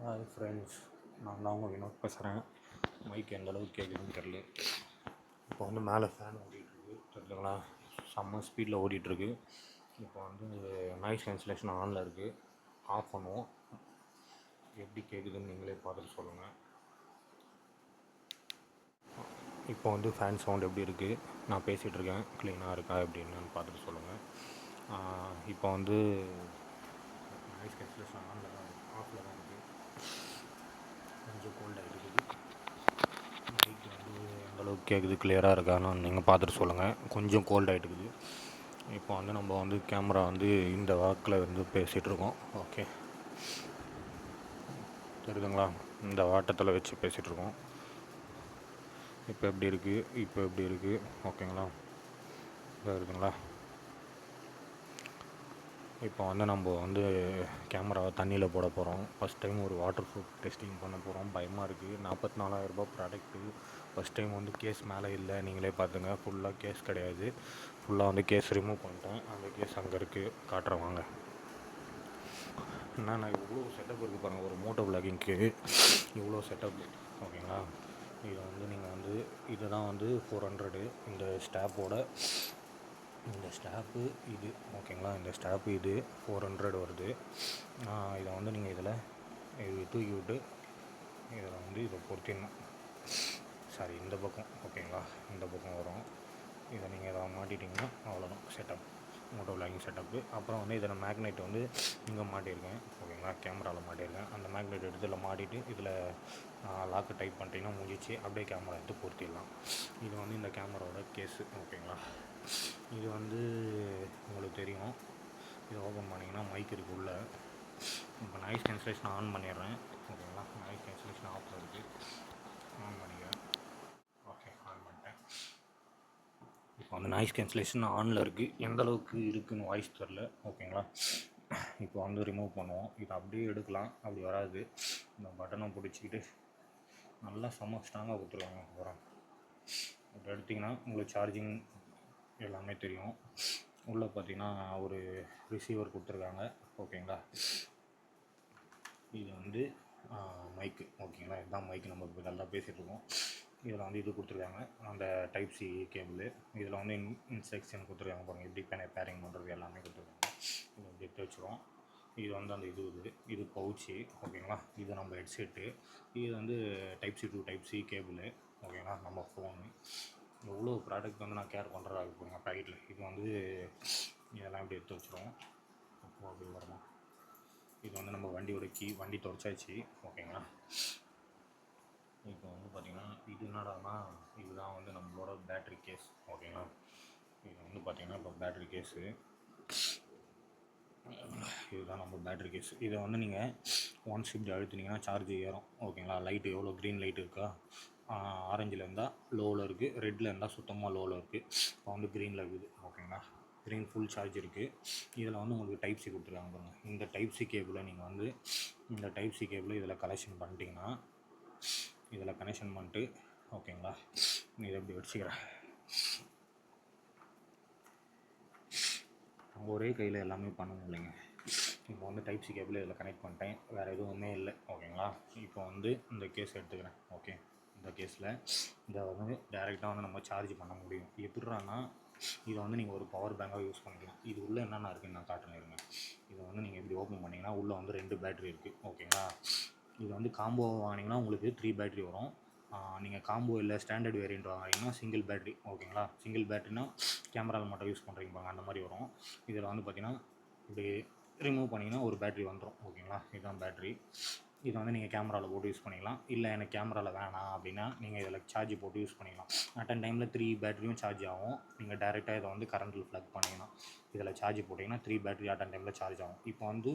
Hi friends, நான் தான் உங்கள் வினோத் பேசுகிறேன். மைக் எந்த அளவுக்கு கேட்குதுன்னு தெரில. இப்போ வந்து மேலே ஃபேன் ஓடிட்டுருக்கு தெரியுதுங்களா, செம்ம ஸ்பீடில் ஓடிட்டுருக்கு. இப்போ வந்து நாய்ஸ் கேன்சலேஷன் ஆனில் இருக்குது. ஆஃப் பண்ணுவோம். எப்படி கேட்குதுன்னு நீங்களே பார்த்துட்டு சொல்லுங்கள். இப்போ வந்து ஃபேன் சவுண்ட் எப்படி இருக்குது, நான் பேசிகிட்ருக்கேன் க்ளீனாக இருக்கா எப்படின்னு பார்த்துட்டு சொல்லுங்கள். இப்போ வந்து நாய்ஸ் கேன்சலேஷன் ஆனில் தான் இருக்குது, ஆஃபில் தான் இருக்குது. கொஞ்சம் கோல்டாக இருக்குது. மைக் வந்து எந்தளவுக்கு கேட்குது, கிளியராக இருக்கான்னு நீங்கள் பார்த்துட்டு சொல்லுங்கள். கொஞ்சம் கோல்ட் ஆகிட்டுக்குது. இப்போ வந்து நம்ம வந்து கேமரா வந்து இந்த வாக்கில் வந்து பேசிகிட்ருக்கோம். ஓகே, தெரியுதுங்களா, இந்த வாட்டத்தில் வச்சு பேசிகிட்ருக்கோம். இப்போ எப்படி இருக்குது, ஓகேங்களா, இருக்குங்களா. இப்போ வந்து நம்ம வந்து கேமராவை தண்ணியில் போட போகிறோம். ஃபஸ்ட் டைம் ஒரு வாட்டர் ப்ரூஃப் டெஸ்டிங் பண்ண போகிறோம். பயமாக இருக்குது. 44,000 ப்ராடக்ட்டு. ஃபஸ்ட் டைம் வந்து கேஸ் மேலே இல்லை, நீங்களே பார்த்துங்க. ஃபுல்லாக கேஸ் கிடையாது. ஃபுல்லாக வந்து கேஸ் ரிமூவ் பண்ணிட்டேன். அந்த கேஸ் அங்கே இருக்குது, காட்டுறேன் வாங்க. நான் இவ்வளோ செட்டப் இருக்குது பாருங்கள், ஒரு மோட்டோ விளாகிங்க்கு இவ்வளோ செட்டப், ஓகேங்களா. இதை வந்து நீங்கள் வந்து இதுதான் வந்து 400 இந்த ஸ்டாப்போட. இந்த ஸ்டாப்பு இது, ஓகேங்களா. இந்த ஸ்டாப்பு இது 400 வருது. இதை வந்து நீங்கள் இதில் இது தூக்கி விட்டு இதில் வந்து இதை பொருத்திடணும். சாரி, இந்த பக்கம், ஓகேங்களா, இந்த பக்கம் வரும். இதை நீங்கள் இதை மாட்டிட்டிங்கன்னா அவ்வளோதான் செட்டப், மோட்டோ விளாகிங் செட்டப்பு. அப்புறம் வந்து இதில் மேக்னெட் வந்து இங்கே மாட்டியிருக்கேன், ஓகேங்களா. கேமராவில் மாட்டியிருக்கேன். அந்த மேக்னெட் எடுத்து இதில் மாட்டிட்டு இதில் லாக்கு டைப் பண்ணிட்டீங்கன்னா முடிஞ்சிச்சு. அப்படியே கேமரா எடுத்து பொருத்திடலாம். இது வந்து இந்த கேமராவோட கேஸு, ஓகேங்களா. இது வந்து உங்களுக்கு தெரியும். இது ஓப்பன் பண்ணிங்கன்னா மைக் இருக்குது உள்ள. இப்போ நாய்ஸ் கேன்சலேஷன் ஆன் பண்ணிடுறேன், ஓகேங்களா. நாய்ஸ் கேன்சலேஷன் ஆஃபில் இருக்குது, ஆன் பண்ணிக்கிறேன். ஓகே, ஆன் பண்ணிட்டேன். இப்போ வந்து நாய்ஸ் கேன்சலேஷன் ஆனில் இருக்குது. எந்த அளவுக்கு இருக்குதுன்னு வாய்ஸ் தெரில, ஓகேங்களா. இப்போ வந்து ரிமூவ் பண்ணுவோம். இதை அப்படியே எடுக்கலாம், அப்படி வராது. இந்த பட்டனை பிடிச்சிக்கிட்டு நல்லா செம்ம ஸ்ட்ராங்காக கொடுத்துருவாங்க. அப்புறம் இப்போ எடுத்திங்கன்னா உங்களுக்கு சார்ஜிங் எல்லாமே தெரியும். உள்ளே பார்த்தீங்கன்னா ஒரு ரிசீவர் கொடுத்துருக்காங்க, ஓகேங்களா. இது வந்து மைக்கு, ஓகேங்களா. இதுதான் மைக்கு, நம்ம இப்போ நல்லா பேசிகிட்ருக்கோம். இதில் வந்து இது கொடுத்துருக்காங்க, அந்த டைப் சி கேபிள். இதில் வந்து இன்ஸ்ட்ரக்ஷன் கொடுத்துருக்காங்க பாருங்கள், எப்படி பேரிங் பண்ணுறது எல்லாமே கொடுத்துருக்காங்க. இது எப்படி எடுத்து வச்சுருவோம். இது வந்து அந்த இது பவுச்சு, ஓகேங்களா. இது நம்ம ஹெட்செட்டு. இது வந்து type C to type C cable, ஓகேங்களா. நம்ம ஃபோனு. எவ்வளோ ப்ராடக்ட் வந்து நான் கேர் பண்ணுறதா இருக்குங்க பேக்கெட்டில். இது வந்து இதெல்லாம் எப்படி எடுத்து வச்சுருவோம். அப்போ அப்படி வரணும். இது வந்து நம்ம வண்டியோட கீ, வண்டி துடைச்சாச்சு, ஓகேங்களா. இப்போ வந்து பார்த்திங்கன்னா இது என்னடானா, இதுதான் வந்து நம்மளோட பேட்ரி கேஸ், ஓகேங்களா. இது வந்து பார்த்திங்கன்னா இப்போ பேட்ரி கேஸு, இதுதான் நம்ம பேட்ரி கேஸ். இதை வந்து நீங்கள் ஒன்ஸ் இப்படி அழுத்தினீங்கன்னா சார்ஜ் ஏறும், ஓகேங்களா. லைட்டு எவ்வளோ க்ரீன் லைட் இருக்கா, ஆரஞ்சில் இருந்தால் லோவில் இருக்குது, ரெட்டில் இருந்தால் சுத்தமாக லோவில் இருக்குது. இப்போ வந்து க்ரீனில் இருக்குது, ஓகேங்களா. க்ரீன் ஃபுல் சார்ஜ் இருக்குது. இதில் வந்து உங்களுக்கு டைப் சி கொடுத்துருக்காங்க பாருங்கள். இந்த டைப் சி கேபிளை நீங்கள் வந்து இந்த டைப் சி கேபிளை இதில் கனெக்ஷன் பண்ணிட்டீங்கன்னா, இதில் கனெக்ஷன் பண்ணிட்டு, ஓகேங்களா. இதை எப்படி வச்சுக்கிறேன், ஒரே கையில் எல்லாமே பண்ண முடியலைங்க. இப்போ வந்து டைப் சி கேபிள் இதில் கனெக்ட் பண்ணிட்டேன், வேறு எதுவுமே இல்லை, ஓகேங்களா. இப்போ வந்து இந்த கேஸ் எடுத்துக்கிறேன், ஓகே. இந்த கேஸில் இதை வந்து டேரெக்டாக வந்து நம்ம சார்ஜ் பண்ண முடியும். எப்படின்னா, இதை வந்து நீங்கள் ஒரு பவர் பேங்காக யூஸ் பண்ணிக்கலாம். இது உள்ளே என்னென்ன இருக்குதுன்னு நான் காட்டுறேன். இதை வந்து நீங்கள் எப்படி ஓப்பன் பண்ணிங்கன்னா உள்ளே வந்து 2 பேட்ரி இருக்குது, ஓகேங்களா. இது வந்து காம்போ வாங்கினீங்கன்னா உங்களுக்கு 3 பேட்ரி வரும். நீங்கள் காம்போ இல்லை ஸ்டாண்டர்ட் வேரியண்ட் வாங்கினீங்கன்னா சிங்கிள் பேட்ரி, ஓகேங்களா. சிங்கிள் பேட்ரினா கேமராவில் மட்டும் யூஸ் பண்ணுறீங்க அந்த மாதிரி வரும். இதில் வந்து பார்த்திங்கன்னா இப்படி ரிமூவ் பண்ணிங்கன்னா ஒரு பேட்ரி வந்துடும், ஓகேங்களா. இதுதான் பேட்ரி. இதை வந்து நீங்கள் கேமராவில் போட்டு யூஸ் பண்ணிக்கலாம். இல்லை எனக்கு கேமராவில் வேணாம் அப்படின்னா நீங்கள் இதில் சார்ஜ் போட்டு யூஸ் பண்ணிக்கலாம். அட் டைமில் 3 பேட்டரியும் சார்ஜ் ஆகும். நீங்கள் டேரெக்டாக இதை வந்து கரண்ட்டில் ப்ளக் பண்ணிங்கன்னா இதில் சார்ஜ் போட்டிங்கன்னா 3 பேட்டரி அட் டைமில் சார்ஜ் ஆகும். இப்போ வந்து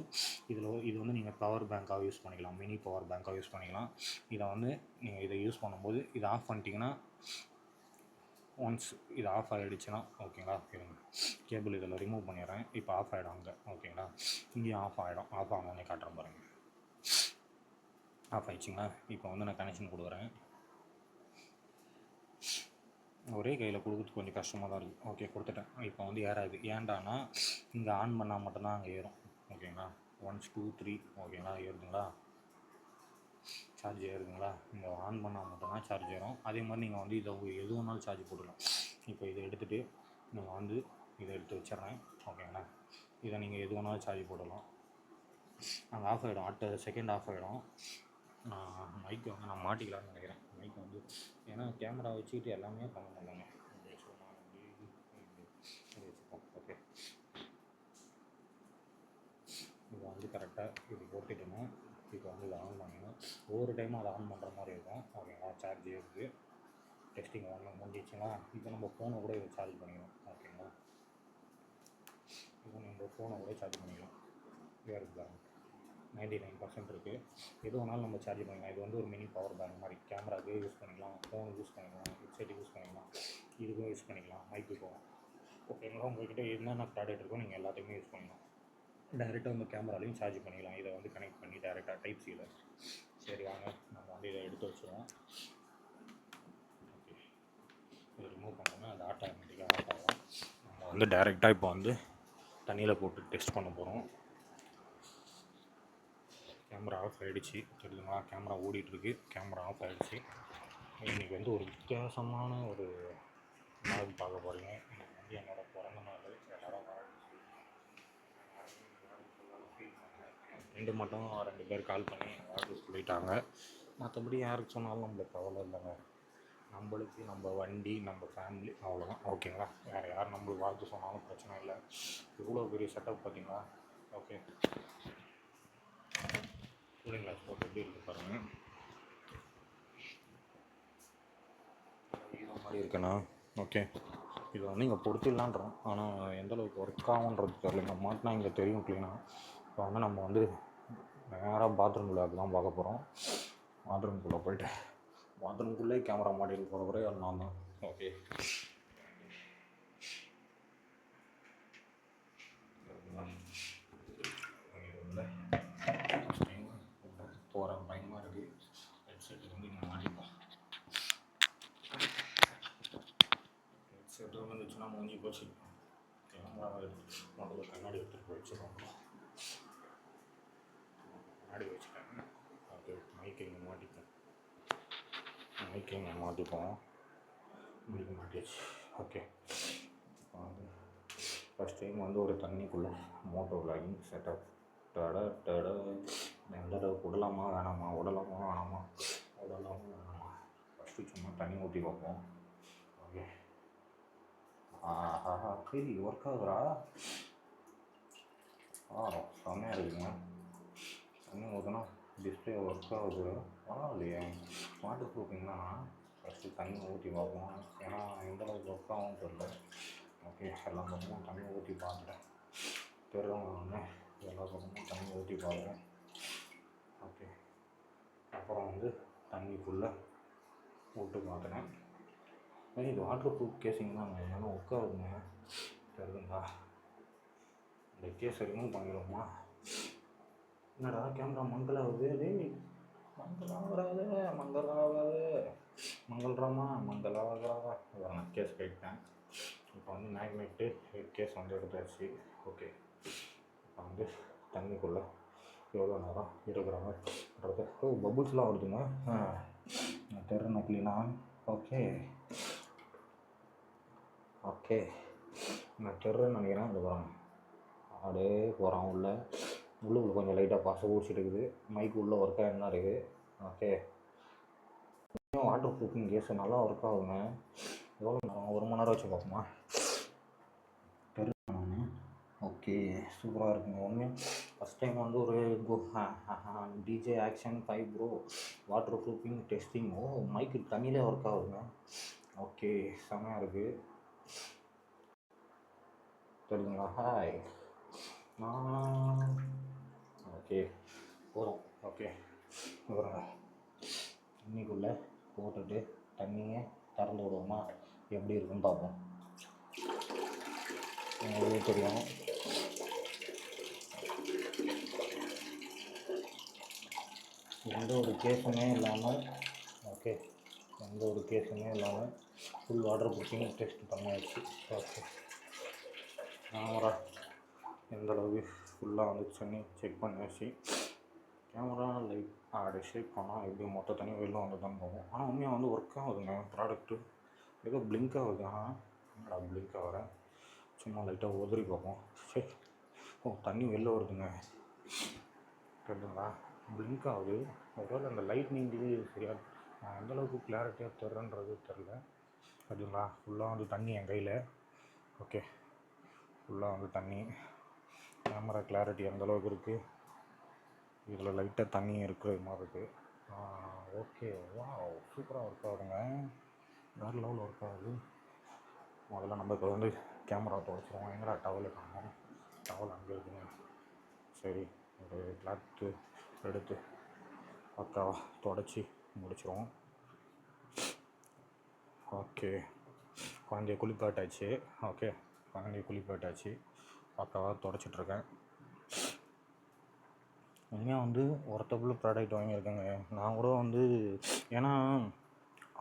இது வந்து நீங்கள் பவர் பேங்காக யூஸ் பண்ணிக்கலாம், மினி பவர் பேங்காக யூஸ் பண்ணிக்கலாம். இதை வந்து நீங்கள் இதை யூஸ் பண்ணும்போது இதை ஆஃப் பண்ணிட்டீங்கன்னா, ஒன்ஸ் இது ஆஃப் ஆகிடுச்சுன்னா, ஓகேங்களா. கேபிள் இதில் ரிமூவ் பண்ணிடுறேன். இப்போ ஆஃப் ஆகிடும் அங்கே, ஓகேங்களா. இங்கேயும் ஆஃப் ஆகிடும். ஆஃப் ஆனோடனே காட்டுறேன் பாருங்கள். ஆஃப் ஆகிடுச்சிங்களா. இப்போ வந்து நான் கனெக்ஷன் கொடுக்குறேன். ஒரே கையில் கொடுக்குறது கொஞ்சம் கஷ்டமாக தான் இருக்குது, ஓகே. கொடுத்துட்டேன். இப்போ வந்து ஏறாது. ஏன்டானா இங்கே ஆன் பண்ணால் மட்டும்தான் அங்கே ஏறும், ஓகேங்களா. 1 2 3, ஓகேங்களா, ஏறுதுங்களா. சார்ஜ் ஏறுதுங்களா? இந்த ஆன் பண்ணால் மட்டும்தான் சார்ஜ் ஏறும். அதே மாதிரி நீங்கள் வந்து இதை எது வேணாலும் சார்ஜ் போட்டுக்கலாம். இப்போ இதை எடுத்துகிட்டு நீங்கள் வந்து இதை எடுத்து வச்சிட்றேன், ஓகேங்களா? இதை நீங்கள் எது வேணாலும் சார்ஜ் போடலாம். அங்கே ஆஃப் ஆகிடும், அடுத்த செகண்ட் ஆஃப் ஆகிடும். மைக்கை வந்து நான் மாட்டிக்கலாம்னு நினைக்கிறேன். மைக்கை வந்து ஏன்னா கேமரா வச்சுக்கிட்டு எல்லாமே பண்ண முடியலங்க. ஸோ நான் வந்து இது வச்சுப்போம். ஓகே, இதை வந்து கரெக்டாக இது போட்டுட்டோன்னா இப்போ வந்து இதை ஆன் பண்ணிடணும். ஒவ்வொரு டைமும் அதை ஆன் பண்ணுற மாதிரி இருக்கும், ஓகேங்களா? சார்ஜ் இருக்குது, டெஸ்டிங் ஒன்று முடிஞ்சிச்சுன்னா இப்போ நம்ம ஃபோனை கூட இதை சார்ஜ் பண்ணிக்கணும், ஓகேங்களா? இப்போ நம்ம ஃபோனை கூட சார்ஜ் பண்ணிக்கலாம். இருக்குது 99% இருக்குது. எது வேணாலும் நம்ம சார்ஜ் பண்ணிக்கலாம். இது வந்து ஒரு மினி பவர் பேங்க் மாதிரி. கேமராவுக்கு யூஸ் பண்ணிக்கலாம், ஃபோனுக்கு யூஸ் பண்ணிக்கலாம், ஹெட்செட்டுக்கு யூஸ் பண்ணிக்கலாம், இதுக்கும் யூஸ் பண்ணிக்கலாம், மைக்குக்கும், ஓகேங்களா? உங்கள்கிட்ட என்னென்ன ப்ராடக்ட் இருக்கோ நீங்கள் எல்லாத்தையுமே யூஸ் பண்ணலாம். டைரெக்டாக உங்கள் கேமராலையும் சார்ஜ் பண்ணிக்கலாம். இதை வந்து கனெக்ட் பண்ணி டைரெக்டாக டைப் சியில். சரி வாங்க நம்ம வந்து இதை எடுத்து வச்சுருவோம். ஓகே, இதை ரிமூவ் பண்ணோன்னா அது ஆட்டோமேட்டிக்காக ஆஃப் ஆகும். நம்ம வந்து டைரெக்டாக இப்போ வந்து தண்ணியில் போட்டு டெஸ்ட் பண்ண போகிறோம். கேமரா ஆஃப் ஆகிடுச்சு, தெரியுதுங்களா? கேமரா ஓடிட்டுருக்கு, கேமரா ஆஃப் ஆகிடுச்சு. இன்றைக்கி வந்து ஒரு வித்தியாசமான ஒரு நாள் பார்க்க போகிறீங்க. இன்றைக்கி வந்து என்னோடய பிறந்த நாள். எல்லோரும் ரெண்டு மட்டும் 2 பேர் கால் பண்ணி வாழ்த்து சொல்லிட்டாங்க. மற்றபடி யாருக்கு சொன்னாலும் நம்மளுக்கு கவலை இல்லைங்க. நம்மளுக்கு நம்ம வண்டி, நம்ம ஃபேமிலி, அவ்வளோதான், ஓகேங்களா? வேறு யார் நம்மளுக்கு வாழ்த்து சொன்னாலும் பிரச்சனை இல்லை. இவ்வளோ பெரிய செட்டப் பார்த்தீங்களா? ஓகே, கூலிங் கிளாஸ் போட்டு எப்படி இருக்குது பாருங்கள். இது மாதிரி இருக்குண்ணா. ஓகே, இதை வந்து இங்கே பொறுத்திடலான்றோம், ஆனால் எந்தளவுக்கு ஒர்க் ஆகுன்றது தெரியல. மாட்டினா இங்கே தெரியும் க்ளீனாக. இப்போ வந்து நம்ம வந்து நேராக பாத்ரூம்குள்ளே தான் பார்க்க போகிறோம். பாத்ரூம்குள்ளே போய்ட்டு பாத்ரூம்குள்ளே கேமரா மாட்டிட்டு போகிற குறைய நான் தான். ஓகே, போகிற பயமாக இருக்குது. ஹெட்செட்டு வந்து இங்கே மாட்டிப்போம். ஹெட்செட்டு வந்துச்சுன்னா மூஞ்சி போச்சு. கேமரா முதல்ல கண்ணாடி எடுத்துகிட்டு போய் வச்சுருவோம். கண்ணாடி வச்சுட்டேன். ஓகே, மைக்கை இங்கே மாட்டிப்போம். மைக்கு மாட்டிச்சு. ஓகே, இப்போ வந்து ஃபஸ்ட் டைம் வந்து ஒரு தண்ணிக்குள்ளே மோட்டோ விளாகிங் செட்டப். எந்த அளவுக்கு விடலாமா வேணாமா, ஃபஸ்ட்டு சும்மா தண்ணி ஊற்றி பார்ப்போம். ஓகே, சரி ஒர்க் ஆகுதுரா. செம்மையாக இருக்குதுங்க. தண்ணி ஊற்றினா டிஸ்பிளே ஒர்க் ஆகுது, பரவாயில்லையே. வாட்டர் ப்ரூஃபிங்னா ஃபஸ்ட்டு தண்ணி ஊற்றி பார்ப்போம், ஏன்னா எந்தளவுக்கு ஒர்க் ஆகும் தெரியல. ஓகே, எல்லா பக்கமும் தண்ணி ஊற்றி பார்த்துட்டேன். தெரிஞ்சவங்க எல்லா பக்கமும் தண்ணி ஊற்றி பார்க்குறேன். ஓகே, அப்புறம் வந்து தண்ணிக்குள்ளே விட்டு பார்க்குறேன். இது வாட்டர் ப்ரூஃப் கேஸிங் தான், என்னென்னா ஒர்க் ஆகுதுங்க, தெரியுதுங்களா? இந்த கேஸை ரிமூவ் பண்ணிடுவோமா? என்னடா கேமரா மங்கலாகுது. மங்களாகாது. நான் கேஸ் கேட்டேன். இப்போ வந்து மேக்னெட்டு கேஸ் வந்து எடுத்தாச்சு. ஓகே, இப்போ வந்து தண்ணிக்குள்ளே எவ்வளோ நேரம் இருக்கிறாங்கன்றது. பபுள்ஸ்லாம் வருதுங்க. தெரியும் க்ளீனாக. ஓகே, நான் தெரிறேன்னு நினைக்கிறேன். அது வராங்க அப்படியே போகிறான் உள்ளுக்குள்ளே கொஞ்சம் லைட்டாக பாச ஊடிச்சிட்டு இருக்குது. மைக்கு உள்ளே ஒர்க் ஆகிட்டு தான் இருக்குது. ஓகே, வாட்டர் ப்ரூஃபிங் கேஸு நல்லா ஒர்க் ஆகுங்க. எவ்வளோ நேரம்? 1 மணி நேரம் வச்சு பார்ப்போமா? தெரியும். ஓகே, சூப்பராக இருக்குங்க. உண்மையாக ஃபஸ்ட் டைம் வந்து ஒரு DJ action 5 pro waterproofing testing. Mic தண்ணியிலே ஒர்க் ஆகுதுங்க. ஓகே, செம்மையாக இருக்குது, தெரியுதுங்களா? ஹாய் ஓகே, போதும். ஓகே, அப்புறம் தண்ணிக்குள்ளே போட்டுட்டு தண்ணியை திறந்து விடுவோமா? எப்படி இருக்குன்னு பார்ப்போம். உங்களுக்கு தெரியும், எந்த ஒரு கேஸுமே இல்லாமல் ஃபுல் வாட்டர் ப்ரூஃபிங் டெஸ்ட் பண்ணியாச்சு. ஓகே, கேமரா எந்த அளவுக்கு ஃபுல்லாக வந்துச்சுன்னு செக் பண்ணியாச்சு. கேமரா லைட் அப்படி ஷேக் பண்ணால் எப்படியும் மொத்த தண்ணியும் வெளில வந்து தான் போகும். ஆனால் உண்மையாக வந்து ஒர்க் ஆகுதுங்க ப்ராடக்ட்டு. ஏதோ பிளிங்க் ஆகுது. என்னடா பிளிங்க் ஆகிறேன், சும்மா லைட்டாக உதறி பார்ப்போம். சரி, ஓ தண்ணி வெளில வருதுங்க. தெரியுதுங்களா, பிளிங்க் ஆகுது. ஒருவேளை அந்த லைட்னிங்கு சரியா எந்தளவுக்கு கிளாரிட்டியாக தெரிலன்றது தெரில. சரிங்களா, ஃபுல்லாக வந்து தண்ணி என் கையில். ஓகே, ஃபுல்லாக வந்து தண்ணி. கேமரா கிளாரிட்டி எந்தளவுக்கு இருக்குது, இதில் லைட்டாக தண்ணி இருக்கிற மாதிரி இருக்குது. ஓகே, வா சூப்பராக ஒர்க் ஆகுதுங்க, வேறு லெவலில் ஒர்க் ஆகுது. முதல்ல நம்ம இப்போ வந்து கேமரா துடைச்சிருவோம். எங்கடா டவல் காணும், டவல் அங்கே இருக்குங்க. சரி, ஒரு கிளாத்து எடுத்து பக்காவா தொடச்சி முடிச்சிருவோம். ஓகே, குழந்தைய குளிப்பாட்டாச்சு. ஓகே, குழந்தைய குளிப்பாட்டாச்சு, பக்காவாக தொடச்சிட்ருக்கேன். உண்மையாக வந்து ஒர்த்தபுள் ப்ராடக்ட் வாங்கியிருக்கேங்க. நான் கூட வந்து ஏன்னா